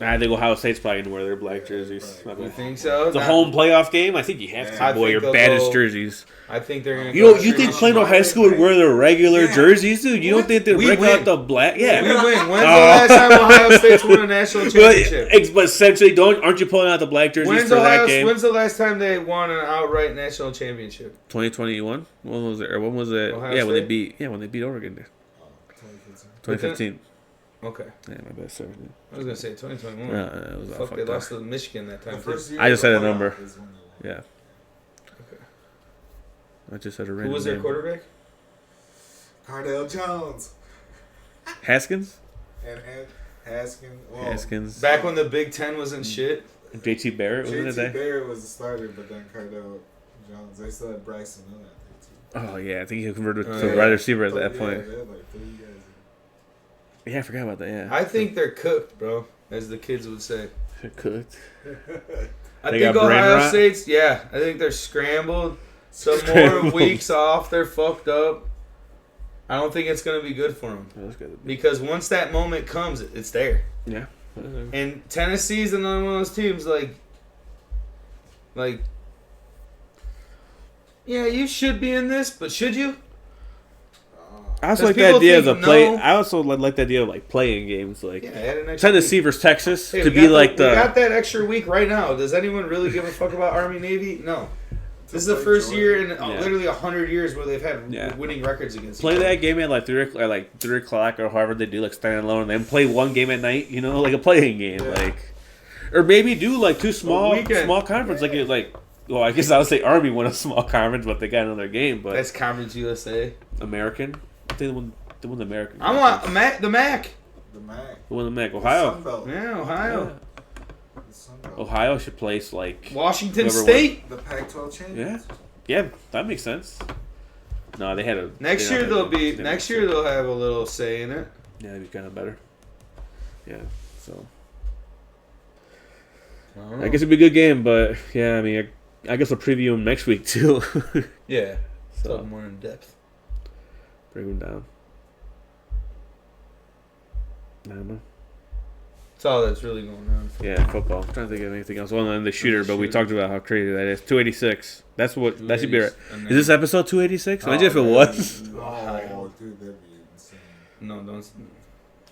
I think Ohio State's probably going to wear their black jerseys. You think so? It's a home playoff game. I think you have to wear your baddest jerseys. I think they're going to You think Plano High School would wear their regular jerseys, dude? You don't think they'd break out the black? Yeah. We win. When's the last time Ohio State's won a national championship? But essentially, aren't you pulling out the black jerseys for that game? When's the last time they won an outright national championship? 2021? When was it? Or when was it? Ohio When State? they beat Oregon. 2015. Okay. Yeah, my bad, sorry. I was going to say 2021. It was all Fuck, they fucked lost up. to Michigan that time. I just said a number. Yeah. Okay. I just said a Who random was their name. quarterback? Cardale Jones. Haskins? And Haskins. Well, Haskins. Back when the Big Ten wasn't shit. JT Barrett, wasn't it JT that? Barrett was the starter, but then Cardale Jones. They still had Bryson Miller, I think, too. Oh, yeah. I think he converted to yeah. wide receiver at But, that point. They had like 3 guys. Yeah, I forgot about that, yeah. I think they're cooked, bro, as the kids would say. Cooked. I They think got brain Ohio rot? State's, I think they're scrambled. Some more weeks off, they're fucked up. I don't think it's going to be good for them. That's good. Because once that moment comes, it's there. Yeah. And Tennessee's another one of those teams, yeah, you should be in this, but should you? I also 'Cause like the people idea of the think play. no. I also like the idea of like playing games, like Yeah, add an extra Tennessee week. versus Texas Hey, to we be got like we got the. that extra week right now. Does anyone really give a fuck about Army Navy? No. This is the first year in literally 100 years where they've had winning records against. Play each other. that game at like 3 o'clock or however they do, like standing alone, and then play one game at night. You know, like a playing game, or maybe do like two small conference, like. Well, I guess I would say Army won a small conference, but they got another game. But That's Conference USA. American, I think they won the American. I want the MAC. The MAC. They won the MAC. Ohio. Sunbelt. Yeah, Ohio. The Sunbelt. Ohio should place like Washington whoever State. The Pac-12 champions. Yeah, that makes sense. No, they had a Next year they'll have a little say in it. Yeah, it'd be kind of better. Yeah, so I guess it'd be a good game, but yeah, I mean, I guess I'll preview them next week too. Yeah. So Talk more in depth. bring them down. I don't know. That's all that's really going on. Yeah, football. I'm trying to think of anything else. Well, and the shooter, but we talked about how crazy that is. 286. That's what that should be. Right. Is this episode 286? Imagine if it was. Oh, dude, that'd be insane. No,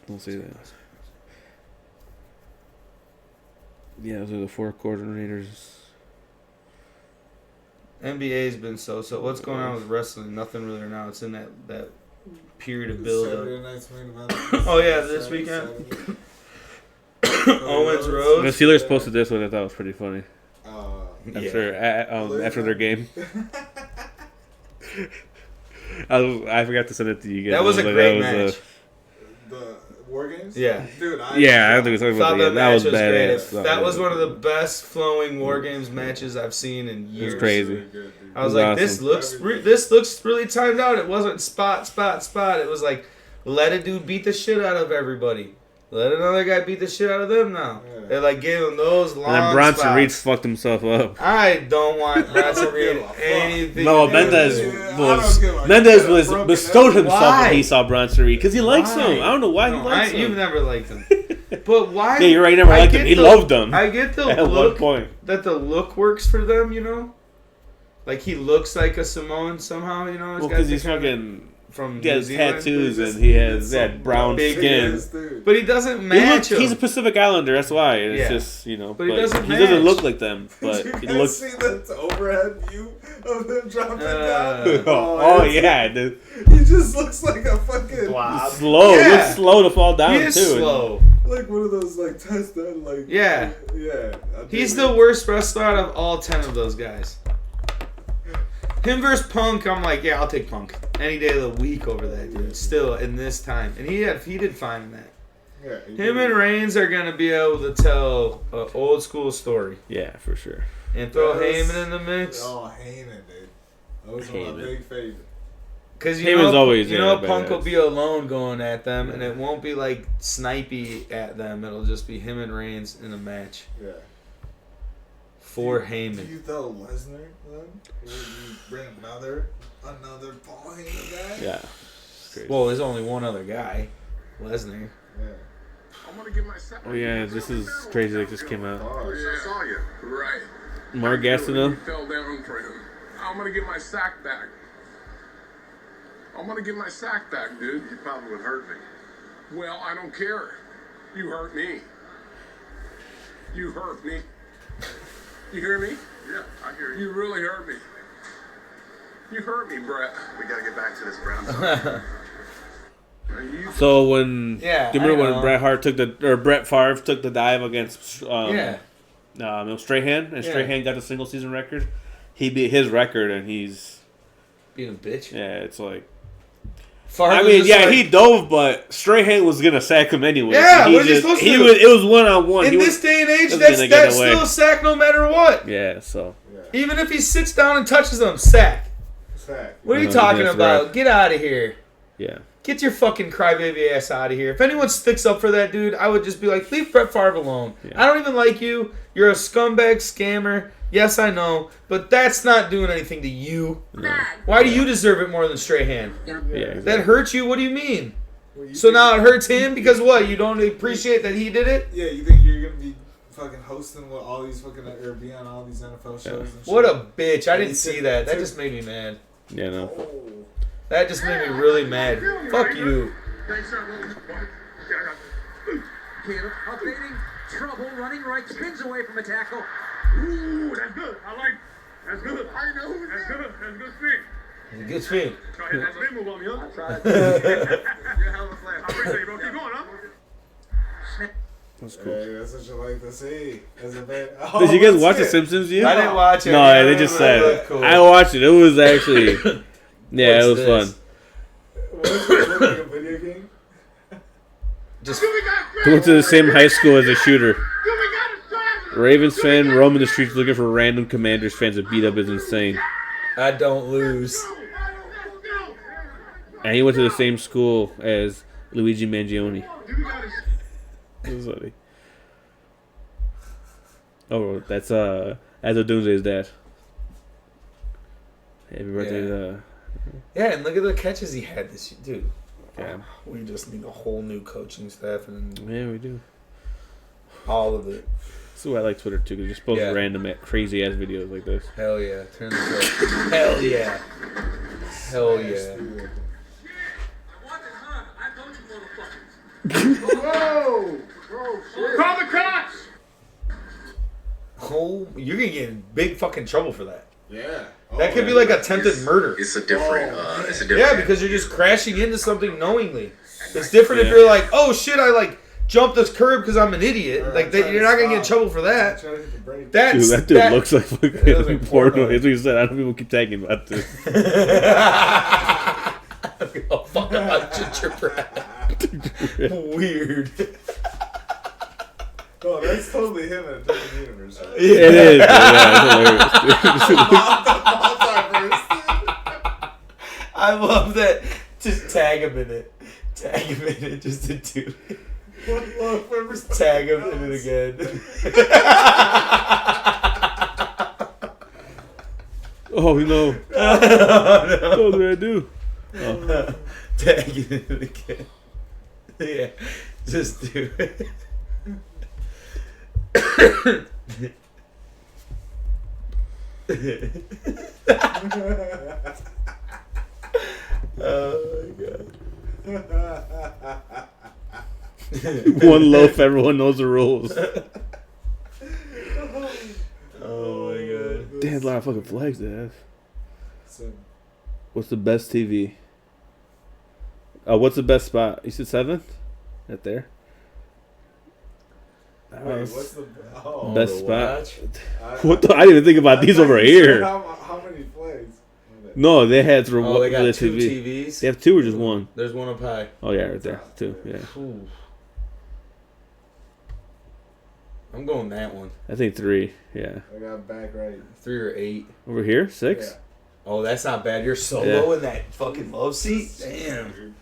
Don't say that. Yeah, those are the 4 coordinators. NBA's been so. What's going on with wrestling? Nothing really now. It's in that period of build up. Saturday night's main event. Oh yeah, this weekend. Owens Rhodes. The Steelers posted this one. I thought was pretty funny. Yeah. After their game. I forgot to send it to you guys. That was a great match. The War Games? Yeah. Dude, I don't think it was talking about that. That was badass. Great. That was one of the best flowing War Games matches I've seen in years. It was crazy. Really good, dude. I was like, awesome. this looks really timed out. It wasn't spot. It was like, let a dude beat the shit out of everybody. Let another guy beat the shit out of them now. Yeah. They like gave him those long And then Bronson spots. Reed fucked himself up. I don't want Bronson Reed anything. No, to do with Mendez it. bestowed himself Why? when he saw Bronson Reed because he likes Why? him. I don't know why he No, likes You've him. never liked him. But why? Yeah, you're right. He never liked him. He loved him. I get the At one look point. that the look works for them. You know, like he looks like a Samoan somehow. You know, Well, because he's fucking. from He has New Zealand. tattoos and he has that brown big skin. But he doesn't match him. He's a Pacific Islander. That's why. It's Yeah. just But he doesn't he doesn't match. look like them. But Did he you looks. guys see the overhead view of him dropping down? Oh yeah, dude. He just looks like a fucking Slow. Yeah. Looks slow to fall down he is too. slow. like one of those like test that like Yeah. yeah. He's the worst wrestler out of all 10 of those guys. Him versus Punk, I'm like, yeah, I'll take Punk any day of the week over that dude. Still in this time, and he did fine in that. Yeah, Him and Reigns are gonna be able to tell an old school story Yeah, for sure. and throw Yes. Heyman in the mix. Oh, Heyman, dude. That was one of Heyman. my big favorites. Because Heyman's always, Punk badass. will be alone going at them, and it won't be like snipey at them. It'll just be him and Reigns in a match. Yeah. for Do Heyman. you throw Lesnar then? Or would you bring another Paul Heyman guy? Yeah. Crazy. Well, there's only one other guy, Lesnar. Yeah. I'm gonna get my sack. Oh yeah, this is crazy. That just came out. I saw you. Right. Mark You Gastineau. fell down for him. I'm gonna get my sack back. I'm gonna get my sack back, dude. You probably would hurt me. Well, I don't care. You hurt me. You hurt me. You hear me? Yeah, I hear you. You really hurt me. You hurt me, Brett. We gotta get back to this, Brett. I'm sorry. So when do you remember I know. when Brett Favre took the dive against Strahan and Strahan got the single season record? He beat his record and he's Being a bitch. it's like Favre I was mean just like, he dove, but Strahan was gonna sack him anyway. Yeah, he what's he supposed to do? It was 1-on-1. in this day and age, wasn't that's gonna get away. still a sack no matter what. Yeah, so Even if he sits down and touches them, sack. Sack. What are you No, talking that's about? right. Get out of here. yeah. Get your fucking crybaby ass out of here. If anyone sticks up for that dude, I would just be like, leave Brett Favre alone. Yeah. I don't even like you. You're a scumbag scammer. Yes, I know. But that's not doing anything to you. No. Why do you deserve it more than Strahan? Yeah. That hurts you? What do you mean? Well, you So think- now it hurts him because what? You don't appreciate that he did it? Yeah, you think you're gonna be fucking hosting with all these fucking or be on all these NFL shows? And shit? What a bitch. I didn't He see took- that. That took- just made me mad. Yeah, no. Oh. That just made me really mad. Fuck you. Thanks, sir. Caleb evading trouble, running right, spins away from a tackle. Ooh, that's good. I like. That's good. I know who that's good. That's good spin. Good spin. Try to hit that spin move on me, huh? Tried You're a hell of a player. I appreciate it, bro. Keep going, huh? That's cool. Hey, that's what you like to see. As a fan. Did you guys watch The it? Simpsons yet? I didn't watch it. No, Yeah, they just it said looked it. cool. I watched it. It was actually it was this? fun. What is it, like a video game? Just He went to the same high school as a shooter. Ravens fan roaming the streets looking for random Commanders fans to beat up is insane. I don't lose. And he went to the same school as Luigi Mangione. This is funny. Oh, that's Azzo Doomsday's dad. Happy birthday to Yeah, and look at the catches he had this year. Dude, yeah. we just need a whole new coaching staff and Yeah, we do. all of it. That's why I like Twitter too, because you're supposed Yeah. to random crazy ass videos like this. Hell yeah. Turn this up. Hell yeah. Hell yeah. Whoa! Call the cops! Oh, you're going to get in big fucking trouble for that. Yeah. That could be like attempted murder. It's a different. It's a different. Yeah, because you're just crashing into something knowingly. It's different if Yeah. you're like, oh shit, I like jumped this curb because I'm an idiot. Or Like I'm that, trying you're to not gonna get in stop. trouble for that. Try to hit the brake. That's Dude, that dude looks like It looks fucking like porno. porno. That's what you said. I know people keep tagging about this. Oh fuck! About gingerbread. Weird. Oh, that's totally him in a different universe. Right? It is. Yeah, it's hilarious. I love that. Just tag him in it. Tag him in it. Just to do it. Tag him in it again. Oh no! Oh, no. What did I do? Oh. Tag him in it again. Yeah. Just do it. Oh my god. One loaf. Everyone knows the rules. Oh my god. Damn, a lot of fucking flags they have. So, What's the best TV? What's the best spot? You said 7th? Right there. wait, what's the Best to spot. watch? What the? I didn't even think about these over here. How many plays? No, they had for Oh, they for the got two TV. TVs. They have 2 or just 1? There's one up high. Oh yeah, right there. 2. Yeah, Ooh. I'm going that one. I think 3. Yeah, I got back right. 3 or 8. over here 6. Yeah. Oh, that's not bad. You're solo in that fucking love seat. Damn.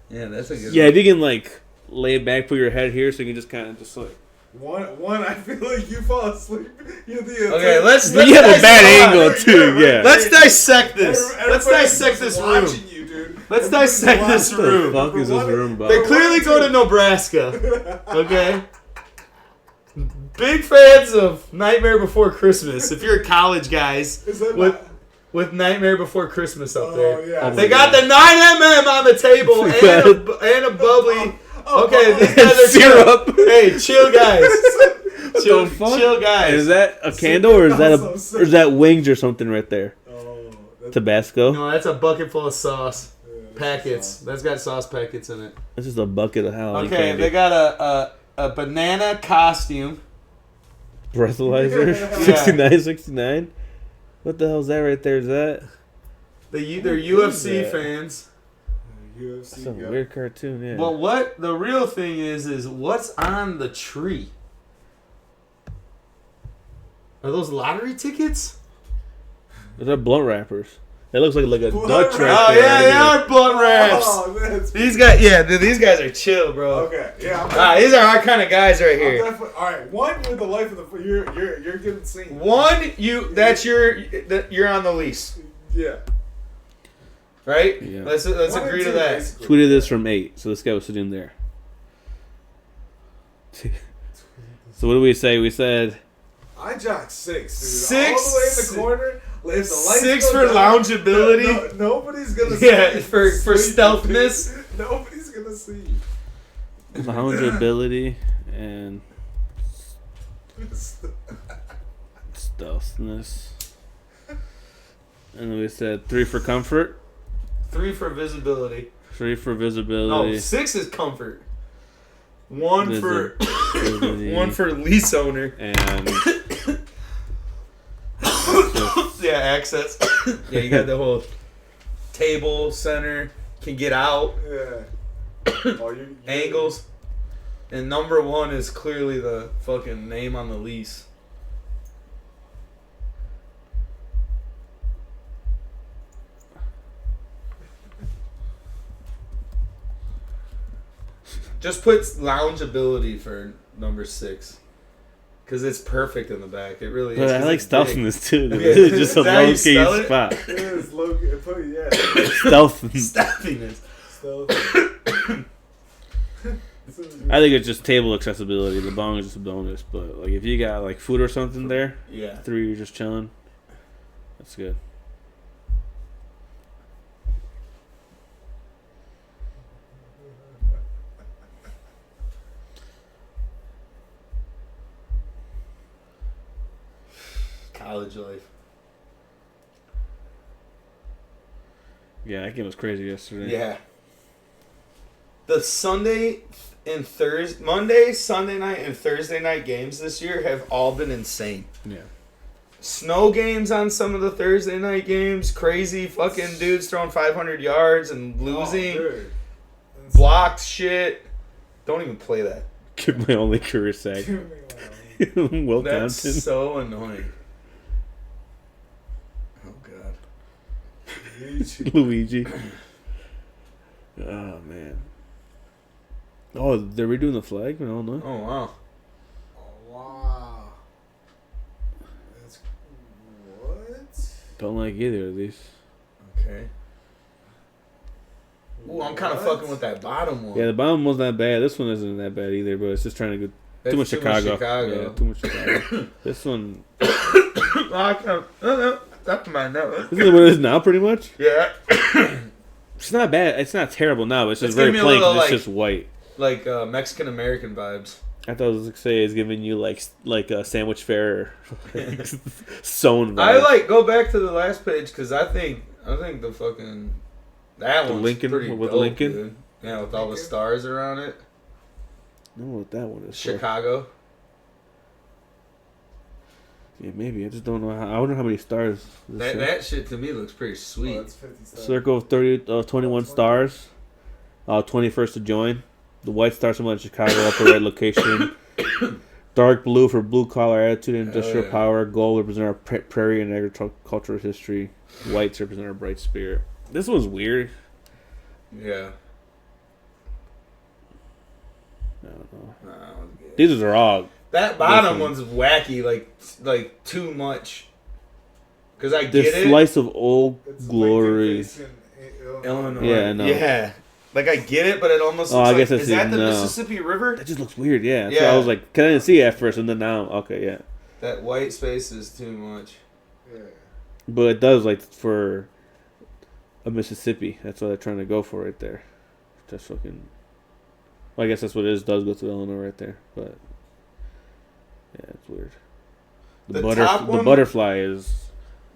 Yeah, that's a good Yeah, one. if you can like lay back, put your head here, so you can just kind of just like One, I feel like you fall asleep. Okay, let's But you have a dissect bad it. angle too. Yeah. Let's dissect this. Let's Everybody's dissect just this room. watching you, dude. Let's Everybody's dissect this watching. What the room. fuck is this room They about? clearly go to Nebraska. Okay. Big fans of Nightmare Before Christmas. If you're college guys Is that with Nightmare Before Christmas up there. Oh, yeah. They got the 9mm on the table and a bubbly. Okay, these guys are Syrup. chill. Hey, chill guys. Chill, the fuck? chill guys. Is that a candle or is that wings or something right there? Oh, that's Tabasco. No, that's a bucket full of sauce. that's Packets. sauce. That's got sauce packets in it. This is a bucket of Halloween Okay, candy. they got a banana costume. Breathalyzer. Yeah. 69, 69. What the hell is that right there? Is that They're is UFC that? fans. UFC. some yeah. weird cartoon? Yeah. But what the real thing is what's on the tree? Are those lottery tickets? They're blunt wrappers. It looks like a Blunt Dutch right wrap. Oh there. yeah, they are blunt wraps. Oh, that's These guys, yeah, dude, these guys are chill, bro. okay. Yeah. These are our kind of guys right I'm here. definitely, all right. One with the life of the you're getting seen. One, you're on the lease, Yeah. right? Yeah. Let's One and agree to two, that. basically. Tweeted this from 8, so this guy was sitting there. So what did we say? We said I jock 6, dude. Six? All the way in the corner. If the lights 6 go for down, loungeability. nobody's gonna Yeah, see you. for Sleeping, stealthness. dude. Nobody's gonna see you. loungeability and stealthness. And then we said 3 for comfort, 3 for visibility. 3 for Oh, visibility. 6 is comfort. 1 for Visibility. 1 for lease owner. And Yeah, access. Yeah, you got the whole table center, can get out, Yeah. Oh, you angles. And number 1 is clearly the fucking name on the lease. Just put loungeability for number 6. Because it's perfect in the back. It really is. but I 'cause like it's big. stealthiness too. Yeah. It's just a Is that how low you key spell it? spot. It is low. Yeah. Stealth. Stuffiness. Stealth. I think it's just table accessibility. The bong is just a bonus, but like if you got like food or something there, Yeah. 3 you're just chilling. That's good. College life. Yeah, that game was crazy yesterday. Yeah. The Sunday and Thursday, Monday, Sunday night, and Thursday night games this year have all been insane. Yeah. Snow games on some of the Thursday night games. Crazy fucking dudes throwing 500 yards and losing. Oh, dude. Blocked shit. Don't even play that. Give my only career sack. Will That's Compton. so annoying. Oh, God. Luigi. Oh man. Oh, they're redoing the flag? I don't know. Oh, wow. Oh, wow. That's what? Don't like either of these. Okay. Ooh, I'm kind of What? fucking with that bottom one. Yeah, the bottom one's not bad. This one isn't that bad either, but it's just trying to go That's too much Chicago. Yeah, too much Chicago. This one, That's my nose. this is what it is now, pretty much. Yeah. It's not bad. It's not terrible now. But it's just It's very giving me a plain. 'cause little, it's like- just white. Like Mexican American vibes. I thought it was like say it's giving you like a sandwich fare, sewn vibe. I go back to the last page because I think the fucking that The one's Lincoln pretty with dope, Lincoln? dude. Yeah, with all the stars around it. I don't know what that one is. for. Chicago. Yeah, maybe. I just don't know. I wonder how many stars. This is. That shit to me looks pretty sweet. Oh, that's 57. Circle of 21 stars. 21st to join. The white star symbol in Chicago, upper right location. Dark blue for blue collar attitude and industrial yeah. power. Gold represent our prairie and agricultural history. Whites represent our bright spirit. This one's weird. Yeah. I don't know. Nah, that one's good. These are all That bottom This one's wacky, like too much. Because I The get it. slice of old It's glory. Lincoln face in Illinois. Yeah, I know. Yeah. Like, I get it, but it almost Oh, looks I like... guess I Is see that it the now. Mississippi River? That just looks weird, yeah. So Yeah. I was like, cause I didn't see it at first, and then now, okay, yeah. That white space is too much. Yeah. But it does, like, for a Mississippi. That's what they're trying to go for right there. Just fucking... Well, I guess that's what it is. Does go to Illinois right there, but... Yeah, it's weird. The top one- butterfly is...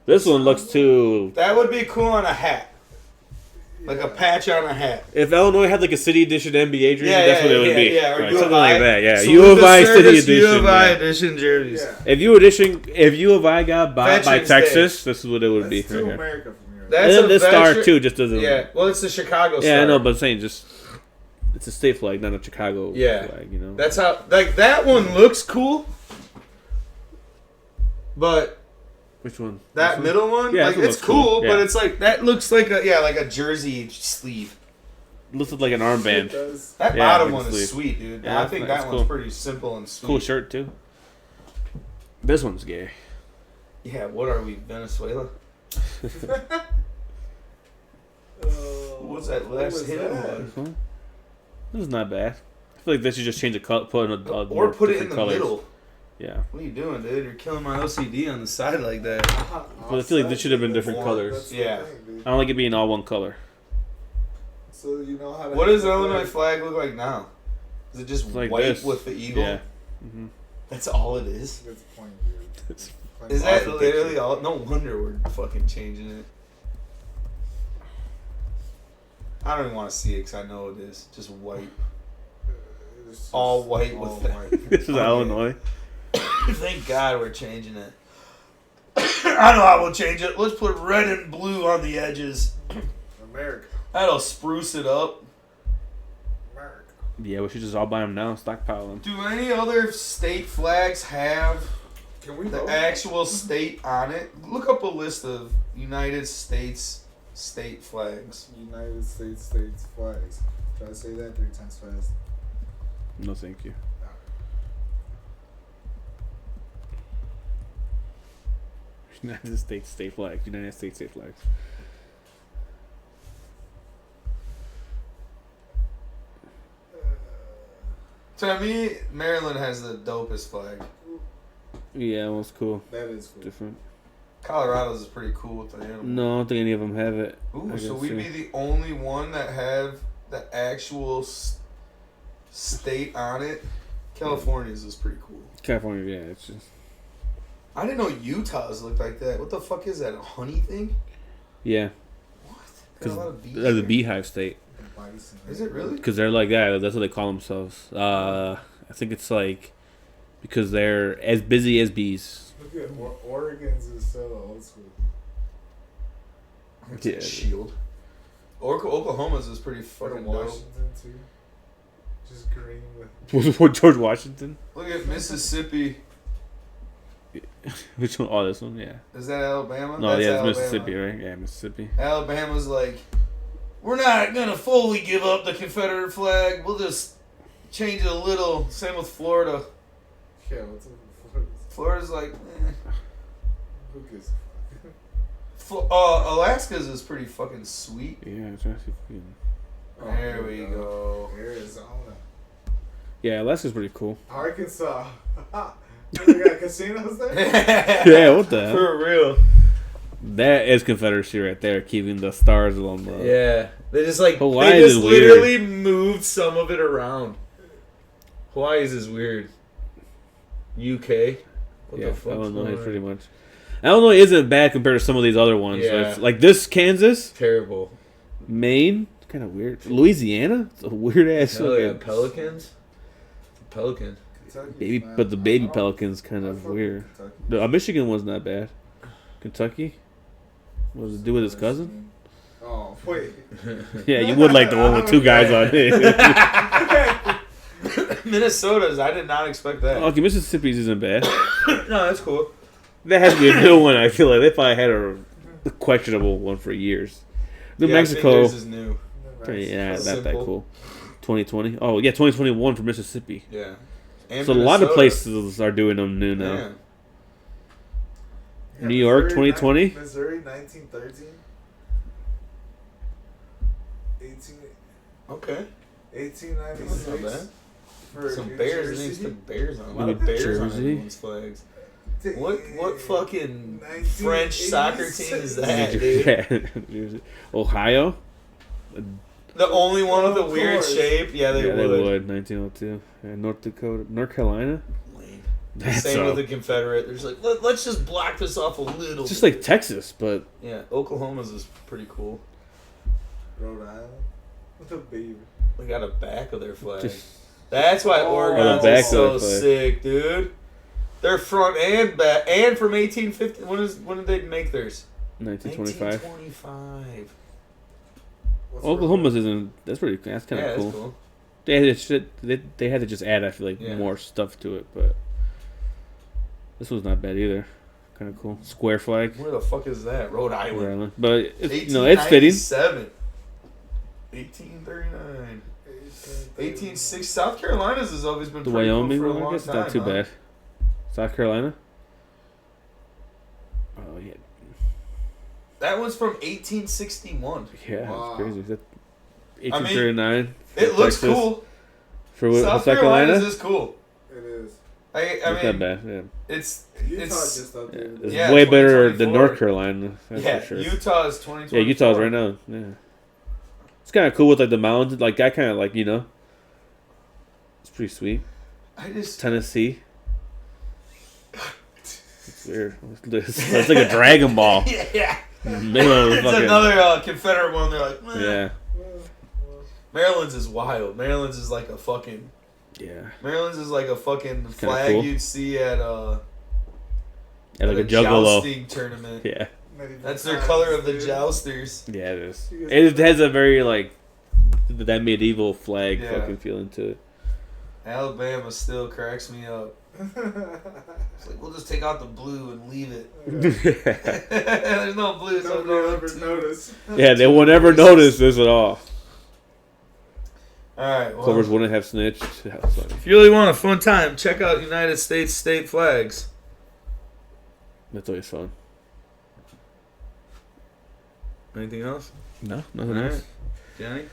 This one looks too... That would be cool on a hat. Like a patch on a hat. If Illinois had like a city edition NBA jersey, Yeah, that's yeah, what it would yeah, be. yeah, or Right, U of something I. like that, yeah. Salute U of the I city service edition. U of I yeah. edition jerseys. Yeah. If U of I got bought by Veterans Day. Texas, this is what it would be. That's Right too here. America from here. That's And then a this star veteran- too just doesn't... Yeah, well, it's the Chicago star. Yeah, I know, but I'm saying just... It's a state flag, not a Chicago Yeah. flag, you know? That's how... Like, that one looks cool. But... Which one? That This one? middle one, Yeah, like, this one it's looks cool. cool, but Yeah. it's like that looks like a jersey sleeve. Looks like an It armband. does. That Yeah, bottom like one a is sleeve. sweet, dude. Yeah, I think that's that one's cool. pretty simple and sweet. Cool shirt too. This one's gay. Yeah, what are we, Venezuela? What's that What last was hit? that? This one? This is not bad. I feel like they should just change the color, put in a Or more put it in different the colors. middle. Yeah, What are you doing, dude? You're killing my OCD on the side like that. but I feel like this should have been different Or- colors. That's the Yeah. thing, dude. I don't like it being all one color. So you know how to What does the handle Illinois that? flag look like now? Is it just It's like white this. with the eagle? Yeah. Mm-hmm. That's all it is? That's the point, dude. Plain Is that awesome literally picture. all? No wonder we're fucking changing it. I don't even want to see it because I know it is. Just white. It's just All white all with that. white. This is Okay. Illinois. Thank God we're changing it. I know how we'll change it. Let's put red and blue on the edges. America. That'll spruce it up. America. Yeah, we should just all buy them now, stockpile them. Do any other state flags have Can we the vote? actual state on it? Look up a list of United States state flags. United States flags. Try to say that 3 times fast. No, thank you. United States state flags. United States state flags. To me, Maryland has the dopest flag. Yeah, that was cool. That is cool. Different. Colorado's is pretty cool with the animal. No, I don't think any of them have it. Ooh, I so guess, we'd yeah. be the only one that have the actual state on it. California's is pretty cool. California, yeah, it's just I didn't know Utah's looked like that. What the fuck is that? A honey thing? yeah, What? because Got a lot of bees they're the here. beehive state. Bison. Is it really? Because they're like that. That's what they call themselves. I think it's like because they're as busy as bees. Look at Oregon's is so old school. It's Yeah. a shield. Oklahoma's is pretty Or fucking dope. Washington too. Just green with. What, George Washington? Look at Mississippi. Which one? Oh, this one. Yeah. Is that Alabama? No, That's yeah, it's Alabama. Mississippi, right? Yeah, Mississippi. Alabama's like, we're not gonna fully give up the Confederate flag. We'll just change it a little. Same with Florida. Yeah, what's up with Florida? Florida's like, eh. Who gives a Alaska's is pretty fucking sweet. Yeah, it's actually fucking... fuck? There we go. Arizona. Yeah, Alaska's pretty cool. Arkansas. They got casinos there? Yeah, what the hell? For real. That is Confederacy right there, keeping the stars along the... Yeah. They just like, Hawaii they is just weird. literally moved some of it around. Hawaii's is weird. UK. What Yeah, the fuck? Illinois pretty much. Illinois isn't bad compared to some of these other ones. Yeah. It's like this, Kansas, Terrible. Maine, kind of weird. Louisiana, it's a weird ass. Hell yeah, fucking- Pelicans? Pelican. Kentucky's Baby, not- but the baby I- pelican's kind I of fuck with weird. Kentucky. The Michigan one's not bad. Kentucky, what does it do with his cousin? Oh, wait. Yeah, you would like the one with two guys on it. Minnesota's, I did not expect that. Okay, Mississippi's isn't bad. No, that's cool. That has to be a new one. I feel like they probably had a questionable one for years. New Yeah, I think Mexico, theirs is new. yeah, not that Simple. cool. 2020. Oh yeah, 2021 for Mississippi. Yeah. And So a lot of Minnesota. places are doing them new now. Yeah. Yeah, New York, Missouri, 2020? Missouri, 1913. Okay. That's not 1896. bad. For Some New Bears. Jersey. There's some Bears on. A lot New of Bears on Jersey. everyone's flags. What fucking French 1986. soccer team is that, dude? Yeah. Ohio? The only one with a Of weird course. shape? Yeah, they would. 1902. Yeah, North Dakota. North Carolina? Lame. That's Same all. with the Confederate. There's like, let's just block this off a little. It's just bit. like Texas, but Yeah, Oklahoma's is pretty cool. Rhode Island. With a baby. They got a back of their flag. just That's why Oh, Oregon's the back is so of their flag. sick, dude. They're front and back, and from 1850. When did they make theirs? 1925. 1925. What's Oklahoma's isn't. That's pretty. That's kind of Yeah, cool. that's cool. They had to they had to just add, I feel like, Yeah. more stuff to it, but this was not bad either. Kind of cool. Square flag. Where the fuck is that? Rhode Rhode Island. Island. But it's, it's fitting. 1839. 1860. South Carolina's has always been The pretty Wyoming cool for a one, I long guess, time. not too huh? bad. South Carolina. Oh yeah, That was from 1861. yeah, Wow. that's crazy. Is that 1839? It looks cool. For what, South South Carolina's Carolina? is cool. It is. I It's mean, not bad. Yeah, it's Utah it's just yeah. updated It's it. Yeah, way better than 2024. North Carolina. That's yeah. for sure. Utah's 2024. Yeah, Utah's right now. Yeah, it's kind of cool with like the mountains. Like I kind of like it's pretty sweet. I just Tennessee. It's weird. It's like a Dragon Ball. yeah. Middle of the It's fucking, another Confederate one. They're like, meh. yeah, Maryland's is wild. Maryland's is like a fucking. yeah. Maryland's is like a fucking kinda flag cool. you'd see at Yeah, like a juggalo. jousting tournament. Yeah, Not even That's their times, color of the dude. jousters. yeah, it is. It has a very like that medieval flag Yeah. fucking feeling to it. Alabama still cracks me up. It's like we'll just take out the blue and leave it. Yeah, There's no blue, so Nobody no will ever notice. they will never notice this at all. All right. Well, Clovers wouldn't have snitched. That was funny. if you really want a fun time, check out United States state flags. That's always fun. Anything else? No, All nothing right, else. Johnny.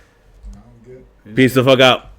I'm good. Peace the fuck out.